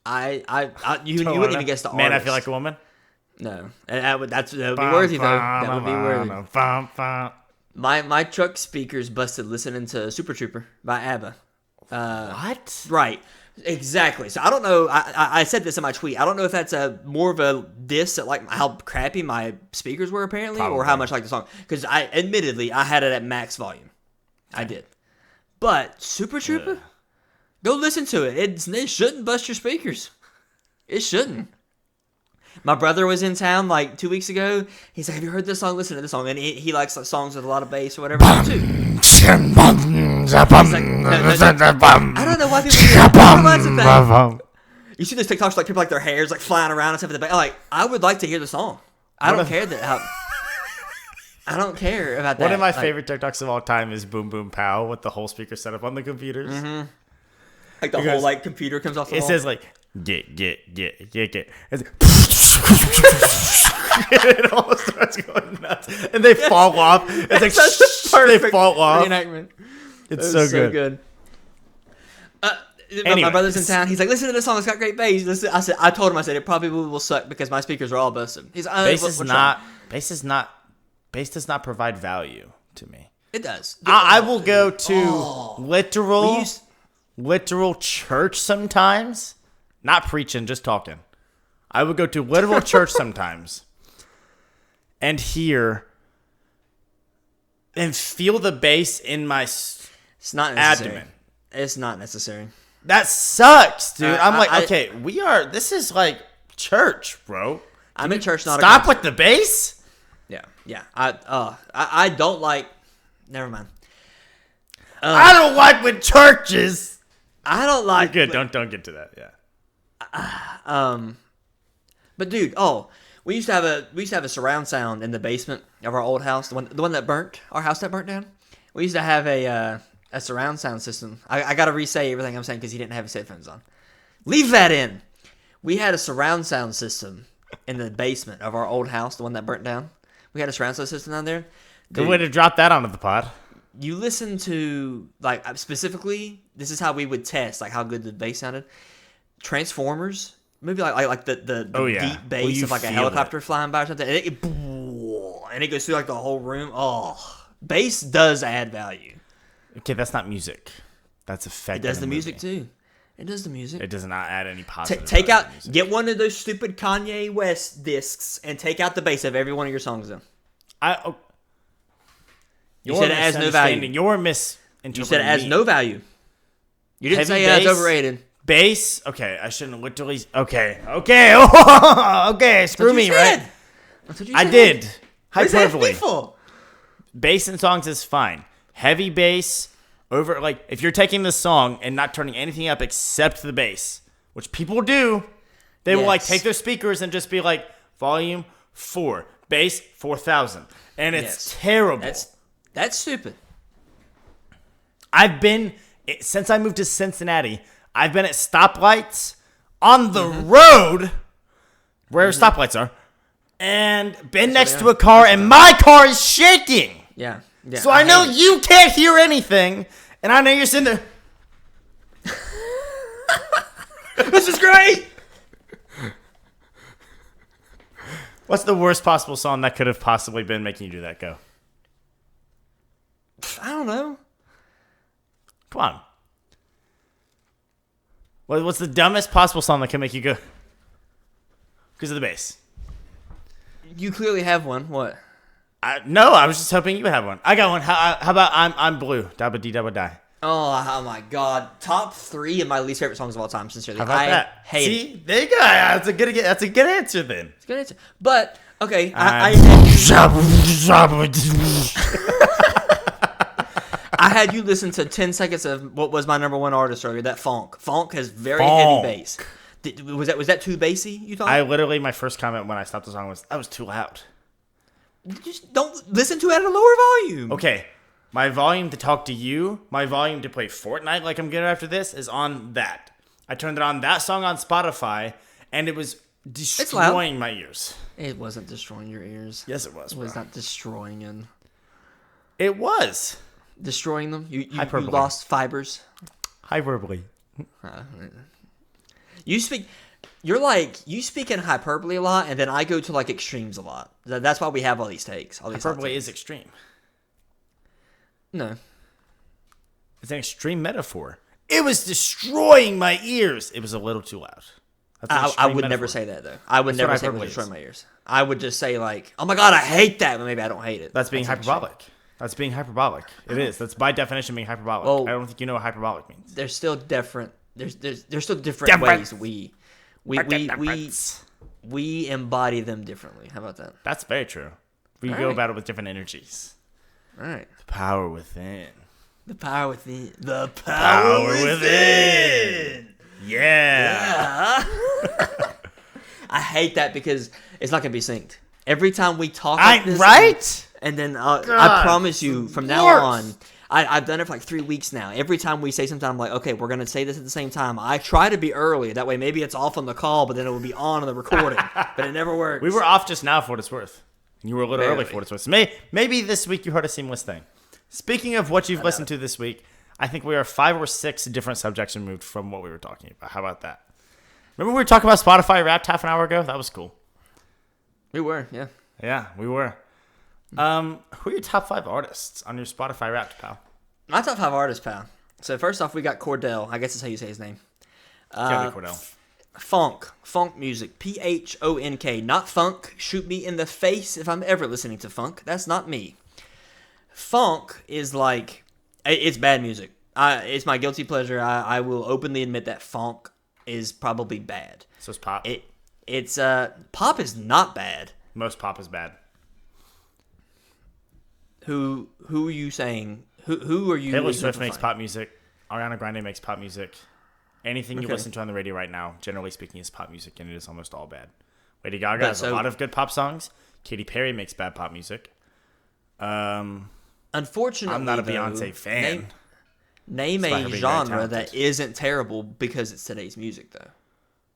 You wouldn't even guess the artist. Man, I Feel Like a Woman? No. That would be worthy, though. That would be worthy. My truck speakers busted listening to Super Trooper by ABBA. What? Right. Exactly. So I don't know. I said this in my tweet. I don't know if that's more of a diss at like how crappy my speakers were apparently, Probably. or how much I like the song. Because I had it at max volume. I did. But Super Trooper, go listen to it. It shouldn't bust your speakers. It shouldn't. My brother was in town like 2 weeks ago. He's like, "Have you heard this song? Listen to this song." And he likes like songs with a lot of bass or whatever too. He's like, I don't know why people do that. You see those TikToks like people like their hair's like flying around and stuff at the back. Like, I would like to hear the song. I don't care about that. One of my favorite TikToks of all time is Boom Boom Pow with the whole speaker set up on the computers. Mm-hmm. Like the whole like computer comes off the wall. It says like get. It's it all starts going nuts, and they fall off. It's like they fall off. Reenactment. It's so good. My brother's in town. He's like, listen to this song. It's got great bass. Listen. I told him, I said, it probably will suck because my speakers are all busted. He's like, bass does not provide value to me. It does. I will go to literal church sometimes. Not preaching, just talking. I would go to literal church sometimes and hear and feel the bass in my it's not necessary. abdomen. It's not necessary. That sucks, dude. I'm like, okay, this is like church, bro. I'm in church, not stop with the bass. Yeah. I don't like. Never mind. I don't like with churches. I don't like. Good. Don't get to that. Yeah. But dude, we used to have a surround sound in the basement of our old house, the one that burnt, our house that burnt down. We used to have a surround sound system. I gotta re-say everything I'm saying because he didn't have his headphones on. Leave that in. We had a surround sound system in the basement of our old house, the one that burnt down. We had a surround sound system down there. Good way to drop that onto the pod. You listen to, like, specifically, this is how we would test, like, how good the bass sounded. Transformers, maybe like the deep bass of like a helicopter flying by or something, and it goes through like the whole room. Bass does add value. Okay, that's not music. That's effective. It does the music too. It does the music. It does not add any positive. Get one of those stupid Kanye West discs and take out the bass of every one of your songs. Then you said it has no value. You're misinterpreting. You said it has no value. You didn't say it's overrated. Bass? Okay, I shouldn't literally. Okay. Okay, screw me, right? That's what you I said. did. Hyperbole. Bass in songs is fine. Heavy bass, if you're taking the song and not turning anything up except the bass, which people do, they will take their speakers and just be like, volume 4, bass 4,000. And it's terrible. That's stupid. Since I moved to Cincinnati, I've been at stoplights on the road where stoplights are and been next to a car and my car is shaking. Yeah. So I know you can't hear anything and I know you're sitting there. This is great. What's the worst possible song that could have possibly been making you do that? Go. I don't know. Come on. What's the dumbest possible song that can make you go? Because of the bass. You clearly have one. What? No, I was just hoping you would have one. I got one. How about I'm Blue? Dabba dee dabba die. Oh my God! Top 3 of my least favorite songs of all time. Sincerely, how about that? Hate See, it. There you go. That's a good answer then. It's a good answer. But okay, I had you listen to 10 seconds of what was my number 1 artist earlier. That Funk. Funk has very heavy bass. Was that too bassy? You thought? My first comment when I stopped the song was that was too loud. Just don't listen to it at a lower volume. Okay, my volume to talk to you, my volume to play Fortnite like I'm good after this is on that. I turned it on that song on Spotify, and it was destroying my ears. It wasn't destroying your ears. Yes, it was. It was not destroying them. It was destroying them. You lost fibers. Hyperbole. You speak in hyperbole a lot, and then I go to like extremes a lot. That's why we have all these takes. Hyperbole is extreme. No. It's an extreme metaphor. It was destroying my ears. It was a little too loud. I would never say that, though. I would never say it was destroying my ears. I would just say, like, oh my God, I hate that, but maybe I don't hate it. That's being hyperbolic. That's being hyperbolic. It is. That's by definition being hyperbolic. Well, I don't think you know what hyperbolic means. There's still different. There's still different ways we embody them differently. How about that? That's very true. We go about it with different energies. All right. The power within. The power within. The power within. Yeah. I hate that because it's not gonna be synced. Every time we talk like this, right? And then I promise you, from now on, I've done it for like 3 weeks now. Every time we say something, I'm like, okay, we're gonna say this at the same time. I try to be early. That way, maybe it's off on the call, but then it will be on the recording. But it never works. We were off just now for what it's worth. You were a little early for what it's worth. Maybe this week you heard a seamless thing. Speaking of what you've listened to this week, I think we are 5 or 6 different subjects removed from what we were talking about. How about that? Remember we were talking about Spotify Wrapped half an hour ago? That was cool. We were, yeah. Yeah, we were. Who are your top 5 artists on your Spotify Wrapped, pal? My top 5 artists, pal. So first off, we got Cordell. I guess that's how you say his name. Gotta be Cordell. Funk music. Phonk, not funk. Shoot me in the face if I'm ever listening to funk. That's not me. Funk is like, it's bad music. It's my guilty pleasure. I will openly admit that funk is probably bad. So it's pop. It's pop is not bad. Most pop is bad. Who are you saying? Who are you? Taylor Swift makes pop music. Ariana Grande makes pop music. Anything you listen to on the radio right now, generally speaking, is pop music, and it is almost all bad. Lady Gaga has a lot of good pop songs. Katy Perry makes bad pop music. Unfortunately, I'm not a Beyonce fan. Name a genre that isn't terrible because it's today's music, though.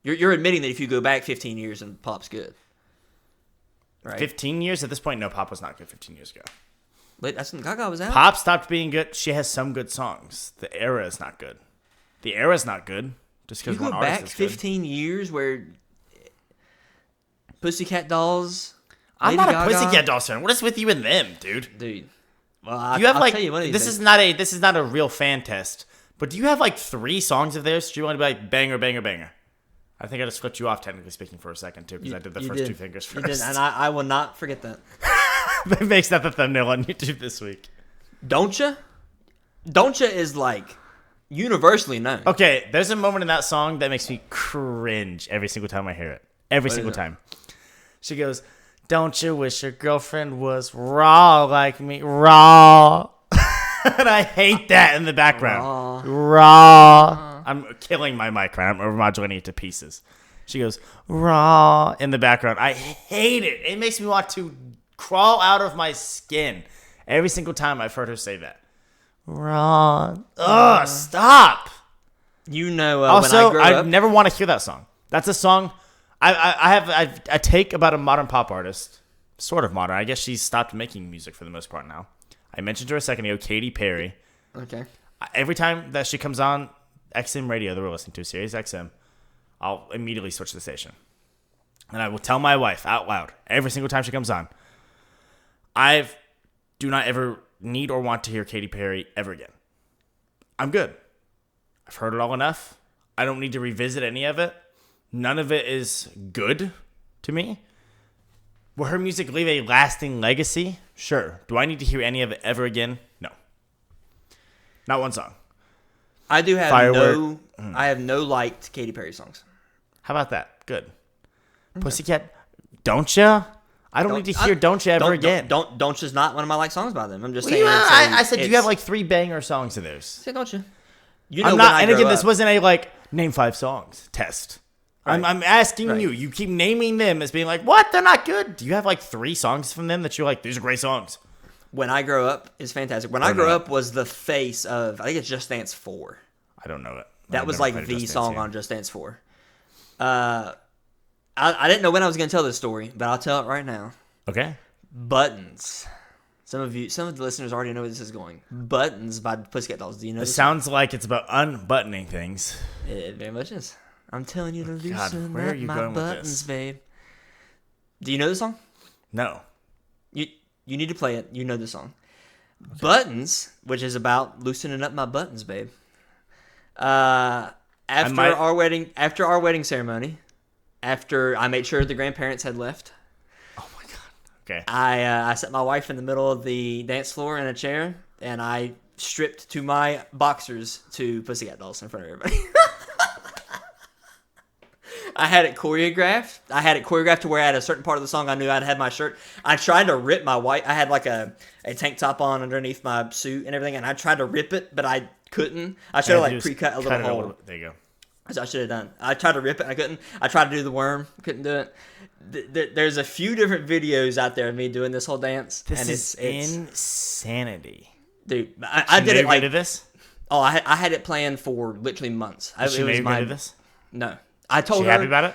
You're admitting that if you go back 15 years and pop's good, right? 15 years? At this point, no, pop was not good 15 years ago. But that's when Gaga was out. Pop stopped being good. She has some good songs. The era is not good. The era is not good. Just because one artist is good. You go back 15 years where Pussycat Dolls. I'm not a Pussycat Dolls fan. What is with you and them, dude? Dude. Well, I'll tell you one of these this is not a real fan test. But do you have like 3 songs of theirs? Do you want to be like banger, banger, banger? I think I just flipped you off, technically speaking, for a second too, because I did the first 2 fingers first. You did, and I will not forget that. That makes that the thumbnail on YouTube this week. Don't ya? Is like universally known. Okay, there's a moment in that song that makes me cringe every single time I hear it. Every single time. She goes, "Don't you wish your girlfriend was raw like me? Raw." And I hate that in the background. Raw. I'm killing my mic right. I'm overmodulating it to pieces. She goes, "Raw" in the background. I hate it. It makes me want to crawl out of my skin every single time I've heard her say that. Raw. Ugh, stop. You know, also, when I I never want to hear that song. That's a song. I have a take about a modern pop artist. Sort of modern. I guess she's stopped making music for the most part now. I mentioned her a second ago, Katy Perry. Okay. Every time that she comes on XM radio that we're listening to, Sirius XM, I'll immediately switch the station. And I will tell my wife out loud every single time she comes on, I do not ever need or want to hear Katy Perry ever again. I'm good. I've heard it all enough. I don't need to revisit any of it. None of it is good to me. Will her music leave a lasting legacy? Sure. Do I need to hear any of it ever again? No. Not one song. I do have Firework. I have no liked Katy Perry songs. How about that? Good. Okay. Pussycat, don't ya? I don't need to hear "Don't Ya" ever again. Don't Ya's not one of my like songs by them. I'm just saying. I said you have like 3 banger songs of theirs. Say "Don't Ya." You know, I'm not. And again, this wasn't a like name 5 songs test. Right. I'm asking you. You keep naming them as being like, what? They're not good. Do you have like 3 songs from them that you're like, these are great songs? When I Grow Up is fantastic. When I Grow Up was the face of, I think it's Just Dance 4. I don't know it. That was like the song on Just Dance 4. I didn't know when I was going to tell this story, but I'll tell it right now. Okay. Buttons. Some of the listeners already know where this is going. Buttons by Pussycat Dolls. Do you know this? It sounds like it's about unbuttoning things. It very much is. I'm telling you to loosen up my buttons, babe. Do you know the song? No. You need to play it. You know the song. Okay. Buttons, which is about loosening up my buttons, babe. After our wedding ceremony, after I made sure the grandparents had left. Oh my god. Okay. I set my wife in the middle of the dance floor in a chair, and I stripped to my boxers to Pussycat Dolls in front of everybody. I had it choreographed to where at a certain part of the song I knew I'd had my shirt. I tried to rip my white. I had like a tank top on underneath my suit and everything, and I tried to rip it, but I couldn't. I should have like pre-cut a little hole. There you go. As I should have done. I tried to rip it, and I couldn't. I tried to do the worm, couldn't do it. There's a few different videos out there of me doing this whole dance. This is insanity, dude. I did it like this. Oh, I had it planned for literally months. Did she make me do this? No. I told her. She happy about it?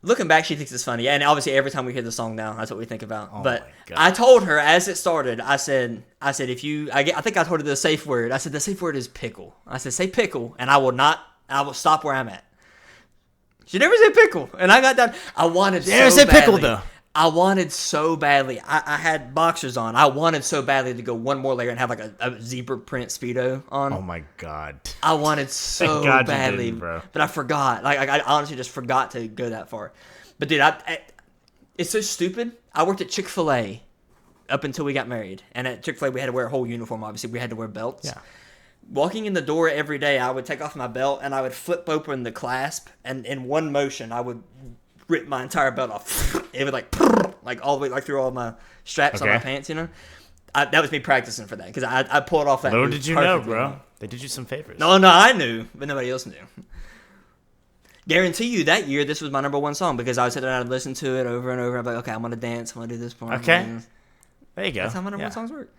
Looking back, she thinks it's funny, and obviously every time we hear the song now, that's what we think about. Oh but my God. I told her as it started, I said, if you, I think I told her the safe word. I said the safe word is pickle. I said say pickle, and I will stop where I'm at. She never said pickle, and I got done. I wanted She never so said badly. pickle, though. I wanted so badly. I had boxers on. I wanted so badly to go one more layer and have like a zebra print Speedo on. Oh my God. I wanted so Thank God you badly, didn't, bro. but I forgot. Like I honestly just forgot to go that far. But dude, it's so stupid. I worked at Chick-fil-A up until we got married, and at Chick-fil-A we had to wear a whole uniform. Obviously, we had to wear belts. Yeah. Walking in the door every day, I would take off my belt and I would flip open the clasp, and in one motion, I would rip my entire belt off. It would like all the way like through all my straps on my pants. You know, that was me practicing for that because I pulled off that. Little move did you know, perfectly. bro. They did you some favors. No, I knew, but nobody else knew. Guarantee you that year this was my number one song because I would sit down and listen to it over and over. I'm like, okay, I'm gonna dance. I'm gonna do this part. Okay. There you go. That's how my number one songs work.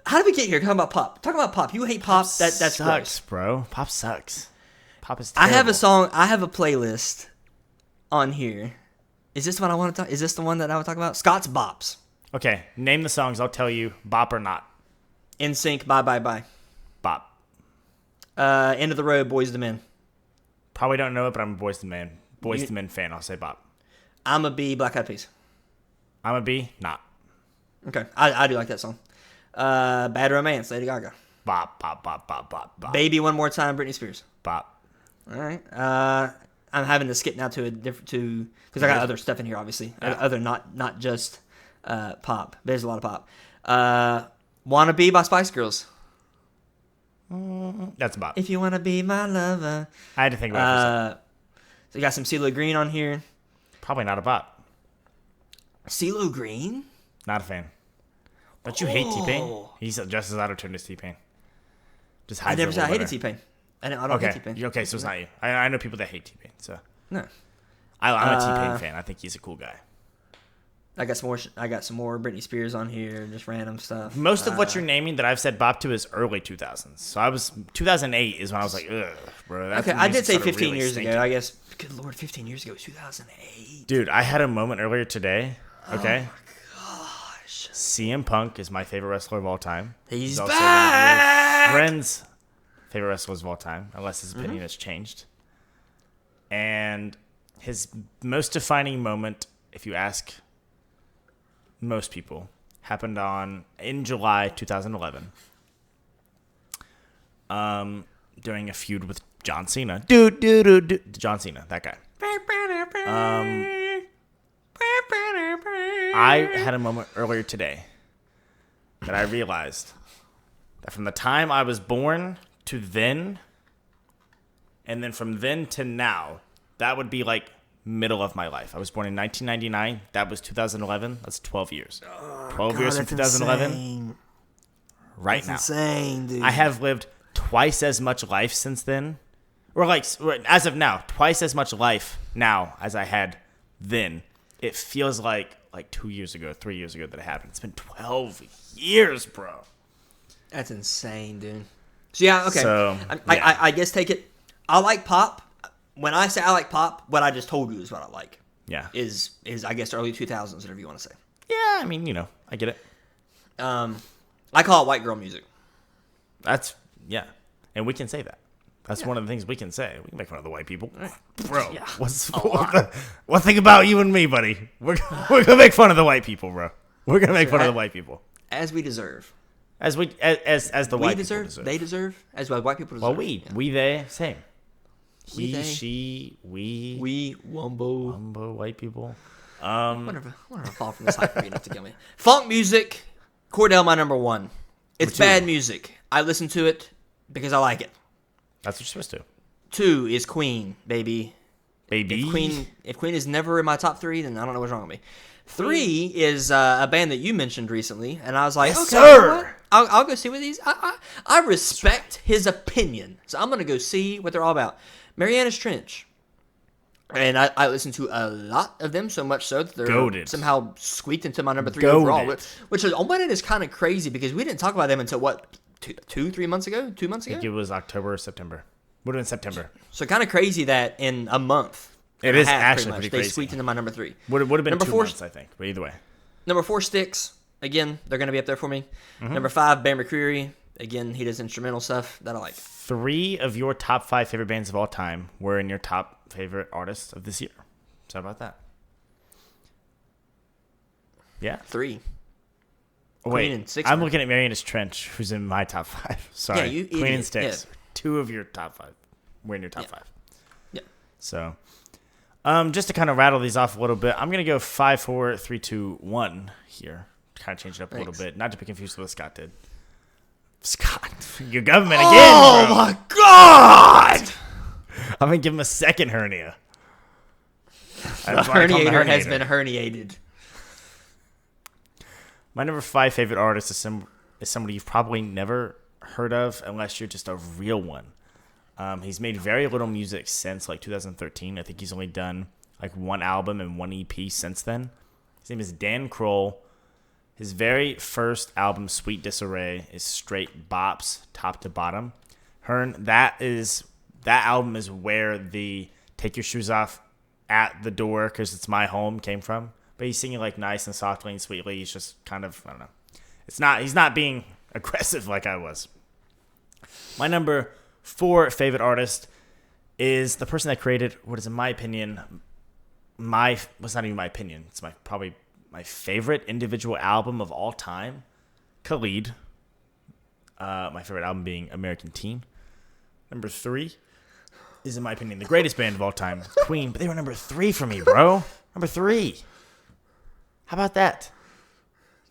How did we get here? Talking about pop. Talking about pop. You hate pop. That's sucks, gross. bro. Pop sucks. Pop is I terrible. have a song. I have a playlist on here. Is this the one I want to talk? Is this the one that I would talk about? Scott's Bops. Okay, name the songs. I'll tell you, bop or not. In Sync. Bye bye bye. Bop. End of the Road. Boys to Men. Probably don't know it, but I'm a Boys to Men fan. I'll say bop. I'm a B. Black Eyed Peas. I'm a B. Not. Okay, I do like that song. Bad Romance. Lady Gaga. Bop. Bop. Bop. Bop. Bop. Bop. Baby One More Time. Britney Spears. Bop. All right. I'm having to skip now to a different because I got other stuff in here, obviously. Yeah. Other not just pop. There's a lot of pop. Wanna Be by Spice Girls. That's a bop. If you wanna be my lover. I had to think about it for a second. So you got some CeeLo Green on here. Probably not a bop. CeeLo Green? Not a fan. Don't you hate T-Pain? He's just as out of turn as T-Pain. Just I hides never it a said I little hated better. T-Pain. I don't hate Okay. T-Pain. Okay, so it's not you. I know people that hate T-Pain. So No. I'm a T-Pain fan. I think he's a cool guy. I got some more Britney Spears on here, just random stuff. Most of what you're naming that I've said bop to is early 2000s. So 2008 is when I was like, ugh, bro. That's Okay, when I did music say started 15 really years stinking. ago. I guess. Good Lord, 15 years ago was 2008. Dude, I had a moment earlier today. Okay. Gosh, CM Punk is my favorite wrestler of all time. he's also one of your back. friends' favorite wrestlers of all time, unless his opinion has changed. And his most defining moment, if you ask most people, happened in July 2011. During a feud with John Cena. John Cena, that guy. I had a moment earlier today that I realized that from the time I was born to then, and then from then to now, that would be like middle of my life. I was born in 1999. That was 2011. That's 12 years. 12 years from 2011. Insane. Right now. Insane, dude. I have lived twice as much life since then. Or as of now, twice as much life now as I had then. It feels like 2 years ago, 3 years ago that it happened. It's been 12 years, bro. That's insane, dude. So yeah, okay. So, I guess take it. I like pop. When I say I like pop, what I just told you is what I like. Yeah. Is I guess early 2000s, whatever you want to say. Yeah, I mean, I get it. I call it white girl music. That's, yeah. And we can say that. That's one of the things we can say. We can make fun of the white people. Bro, Yeah. one thing about you and me, buddy. We're going to make fun of the white people, bro. We're going to make fun of the white people. As we deserve. As the white people deserve. They deserve. As well, white people deserve. Well, we, they, same. We, He, they. she, we, Wumbo. white people. Whatever. I fall from this height for being enough to kill me. Funk music. Cordell, my number one. It's Number two. bad music. I listen to it because I like it. That's what you're supposed to. 2 is Queen, baby. Baby. If Queen is never in my top 3, then I don't know what's wrong with me. 3 is a band that you mentioned recently, and I was like, Yes, okay, you know sir. what? I'll go see what these. I respect his opinion, so I'm gonna go see what they're all about. Mariana's Trench, and I listened to a lot of them, so much so that they're Goated. somehow squeaked into my number 3 Goated. overall, which is on one end is kind of crazy because we didn't talk about them until what 3 months ago, 2 months I think ago. it was October or September. Would have been September. So kind of crazy that in a month It And is a half, actually pretty much. pretty They crazy. squeaked into my number 3. Would have been Number 2 4 months, I think. But either way. Number 4, Styx. Again, they're going to be up there for me. Mm-hmm. Number 5, Bear McCreary. Again, he does instrumental stuff that I like. 3 of your top 5 favorite bands of all time were in your top favorite artists of this year. So how about that? Yeah. 3. Oh, wait, Queen and Styx. I'm looking at Marianas Trench, who's in my top 5. Sorry. Yeah, you Queen and idiot. Styx. Yeah. 2 of your top 5 were in your top 5. Yeah. So, just to kind of rattle these off a little bit, I'm going to go 5, 4, 3, 2, 1 here. Kind of change it up a little bit. Not to be confused with what Scott did. Scott, your government again, Oh bro. my God! I'm going to give him a second hernia. The That's why I call him the herniator has herniator. been herniated. My number 5 favorite artist is somebody you've probably never heard of unless you're just a real one. He's made very little music since like 2013. I think he's only done like 1 album and 1 EP since then. His name is Dan Kroll. His very first album, Sweet Disarray, is straight bops, top to bottom. Hern, that album is where the Take Your Shoes Off at the Door because it's my home came from. But he's singing like nice and softly and sweetly. He's just kind of, I don't know. He's not being aggressive like I was. My number 4 favorite artist is the person that created what is, in my opinion, it's not even my opinion. It's probably my favorite individual album of all time, Khalid. My favorite album being American Teen. Number 3 is, in my opinion, the greatest band of all time, Queen. But they were number 3 for me, bro. Number 3. How about that?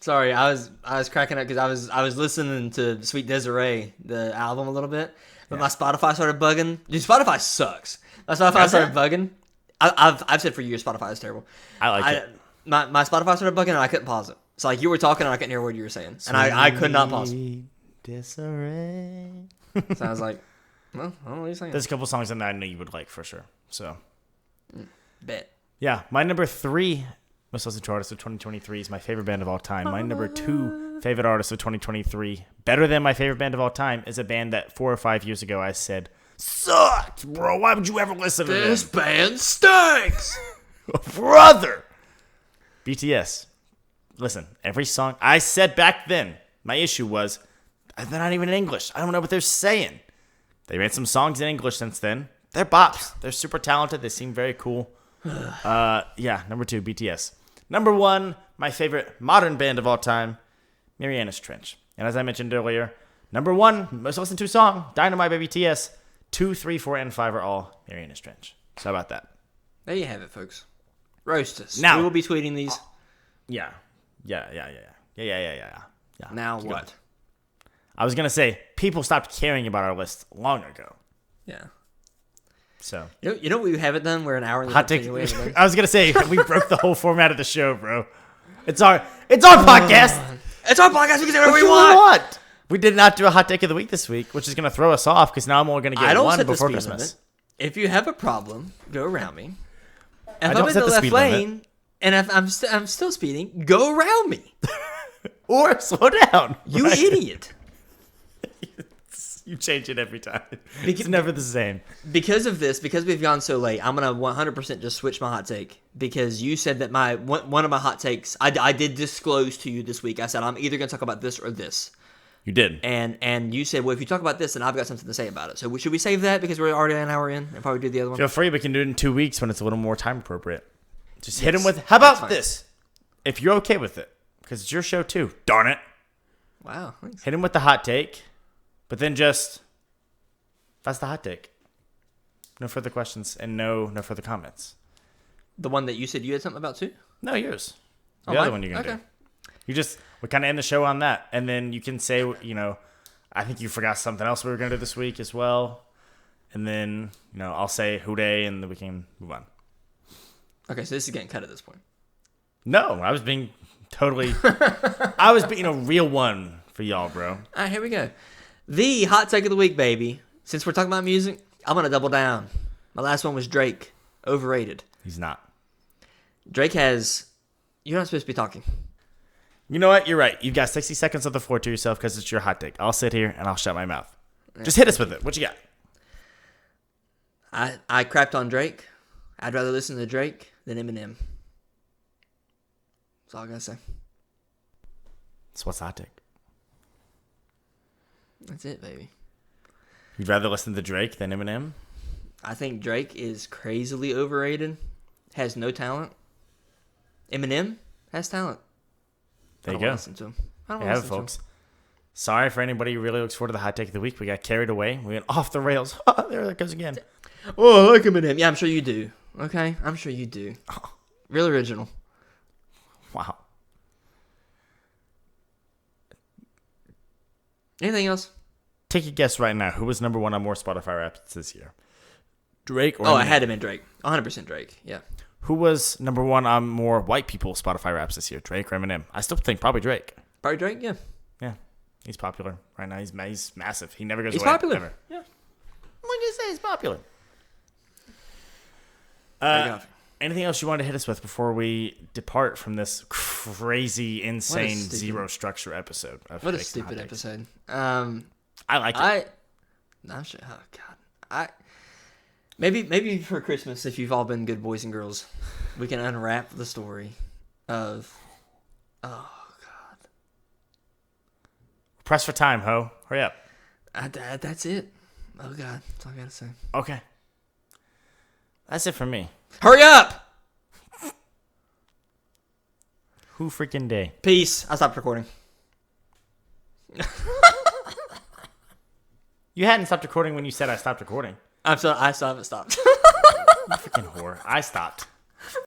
Sorry, I was cracking up because I was listening to Sweet Desiree, the album, a little bit, but my Spotify started bugging. Dude, Spotify sucks. My Spotify started bugging. I've said for years Spotify is terrible. I like it. My Spotify started bugging and I couldn't pause it. So like you were talking and I couldn't hear a word you were saying, and I could not pause it. Sweet Disarray. So I was like, well, I don't know what you're saying. There's a couple songs in there I know you would like for sure. So, Bet. yeah, my number 3 most listened to artist of 2023 is my favorite band of all time. My number 2 favorite artist of 2023, better than my favorite band of all time, is a band that 4 or 5 years ago I said sucked, bro. Why would you ever listen to This this? band stinks. Brother. BTS. Listen, every song I said back then, my issue was they're not even in English. I don't know what they're saying. They made some songs in English since then. They're bops. They're super talented. They seem very cool. Yeah, number 2, BTS. Number 1, my favorite modern band of all time, Marianas Trench. And as I mentioned earlier, number 1, most listened to song, Dynamite by BTS. 2, 3, 4, and 5 are all Marianas Trench. So how about that? There you have it, folks. Roast us. Now- We will be tweeting these. Yeah. Now Keep what? going. I was going to say, people stopped caring about our list long ago. Yeah. So, You know what we haven't done? We're an hour in the hot take. anyway. I was going to say, we broke the whole format of the show, bro. It's our podcast. It's our podcast. We can say whatever What we do want. We did not do a hot take of the week this week, which is going to throw us off because now I'm only going to I get don't one set the before speed Christmas. limit. If you have a problem, go around me. If don't I'm in set the the left speed limit. lane and if I'm still speeding, go around me. Or slow down. You right? idiot. You change it every time. It's never the same. Because of this, because we've gone so late, I'm gonna 100% just switch my hot take because you said that one of my hot takes I did disclose to you this week. I said I'm either gonna talk about this or this, You did. and you said, well, if you talk about this, then I've got something to say about it. So should we save that because we're already an hour in and probably do the other one? Feel free. We can do it in 2 weeks when it's a little more time appropriate. Just hit him with, how about fine. this? If you're okay with it, because it's your show too. Darn it. Wow. Thanks. Hit him with the hot take, but then just, that's the hot take. No further questions and no further comments. The one that you said you had something about too? No, yours. The Oh, other mine? one you're going to Okay. do. We kind of end the show on that. And then you can say, I think you forgot something else we were going to do this week as well. And then, I'll say hooday and then we can move on. Okay, so this is getting cut at this point. No, I was being I was being a real one for y'all, bro. All right, here we go. The hot take of the week, baby. Since we're talking about music, I'm going to double down. My last one was Drake. Overrated. He's not. Drake has... You're not supposed to be talking. You know what? You're right. You've got 60 seconds of the floor to yourself because it's your hot take. I'll sit here and I'll shut my mouth. Just hit us with it. What you got? I crapped on Drake I'd rather listen to Drake than Eminem. That's all I gotta say. So what's the hot take? That's it, baby. You'd rather listen to Drake than Eminem? I think Drake is crazily overrated. Has no talent. Eminem has talent. There you I don't go. wanna listen to him. I don't You wanna have it, listen to him. folks. Sorry for anybody who really looks forward to the hot take of the week. We got carried away. We went off the rails. There that goes again. Oh, I like Eminem. Yeah, I'm sure you do. Okay? I'm sure you do. Real original. Wow. Anything else? Take a guess right now. Who was number one on more Spotify raps this year? Drake or Oh, Eminem? it had to been Drake. 100% Drake. Yeah. Who was number one on more white people Spotify raps this year? Drake or Eminem? I still think probably Drake. Probably Drake, yeah. Yeah. He's popular right now. He's massive. He never goes He's away. popular. Ever. Yeah. What did you say? He's popular. There you go. Anything else you want to hit us with before we depart from this crazy, insane, stupid- zero structure episode? What a stupid episode. I like it. I'm sure. Oh God. Maybe for Christmas, if you've all been good boys and girls, we can unwrap the story of. Oh God. Press for time, ho. Hurry up. That's it. Oh God. That's all I gotta say. Okay. That's it for me. Hurry up. Who freaking day? Peace. I stopped recording. You hadn't stopped recording when you said I stopped recording. I still haven't stopped. You freaking whore. I stopped.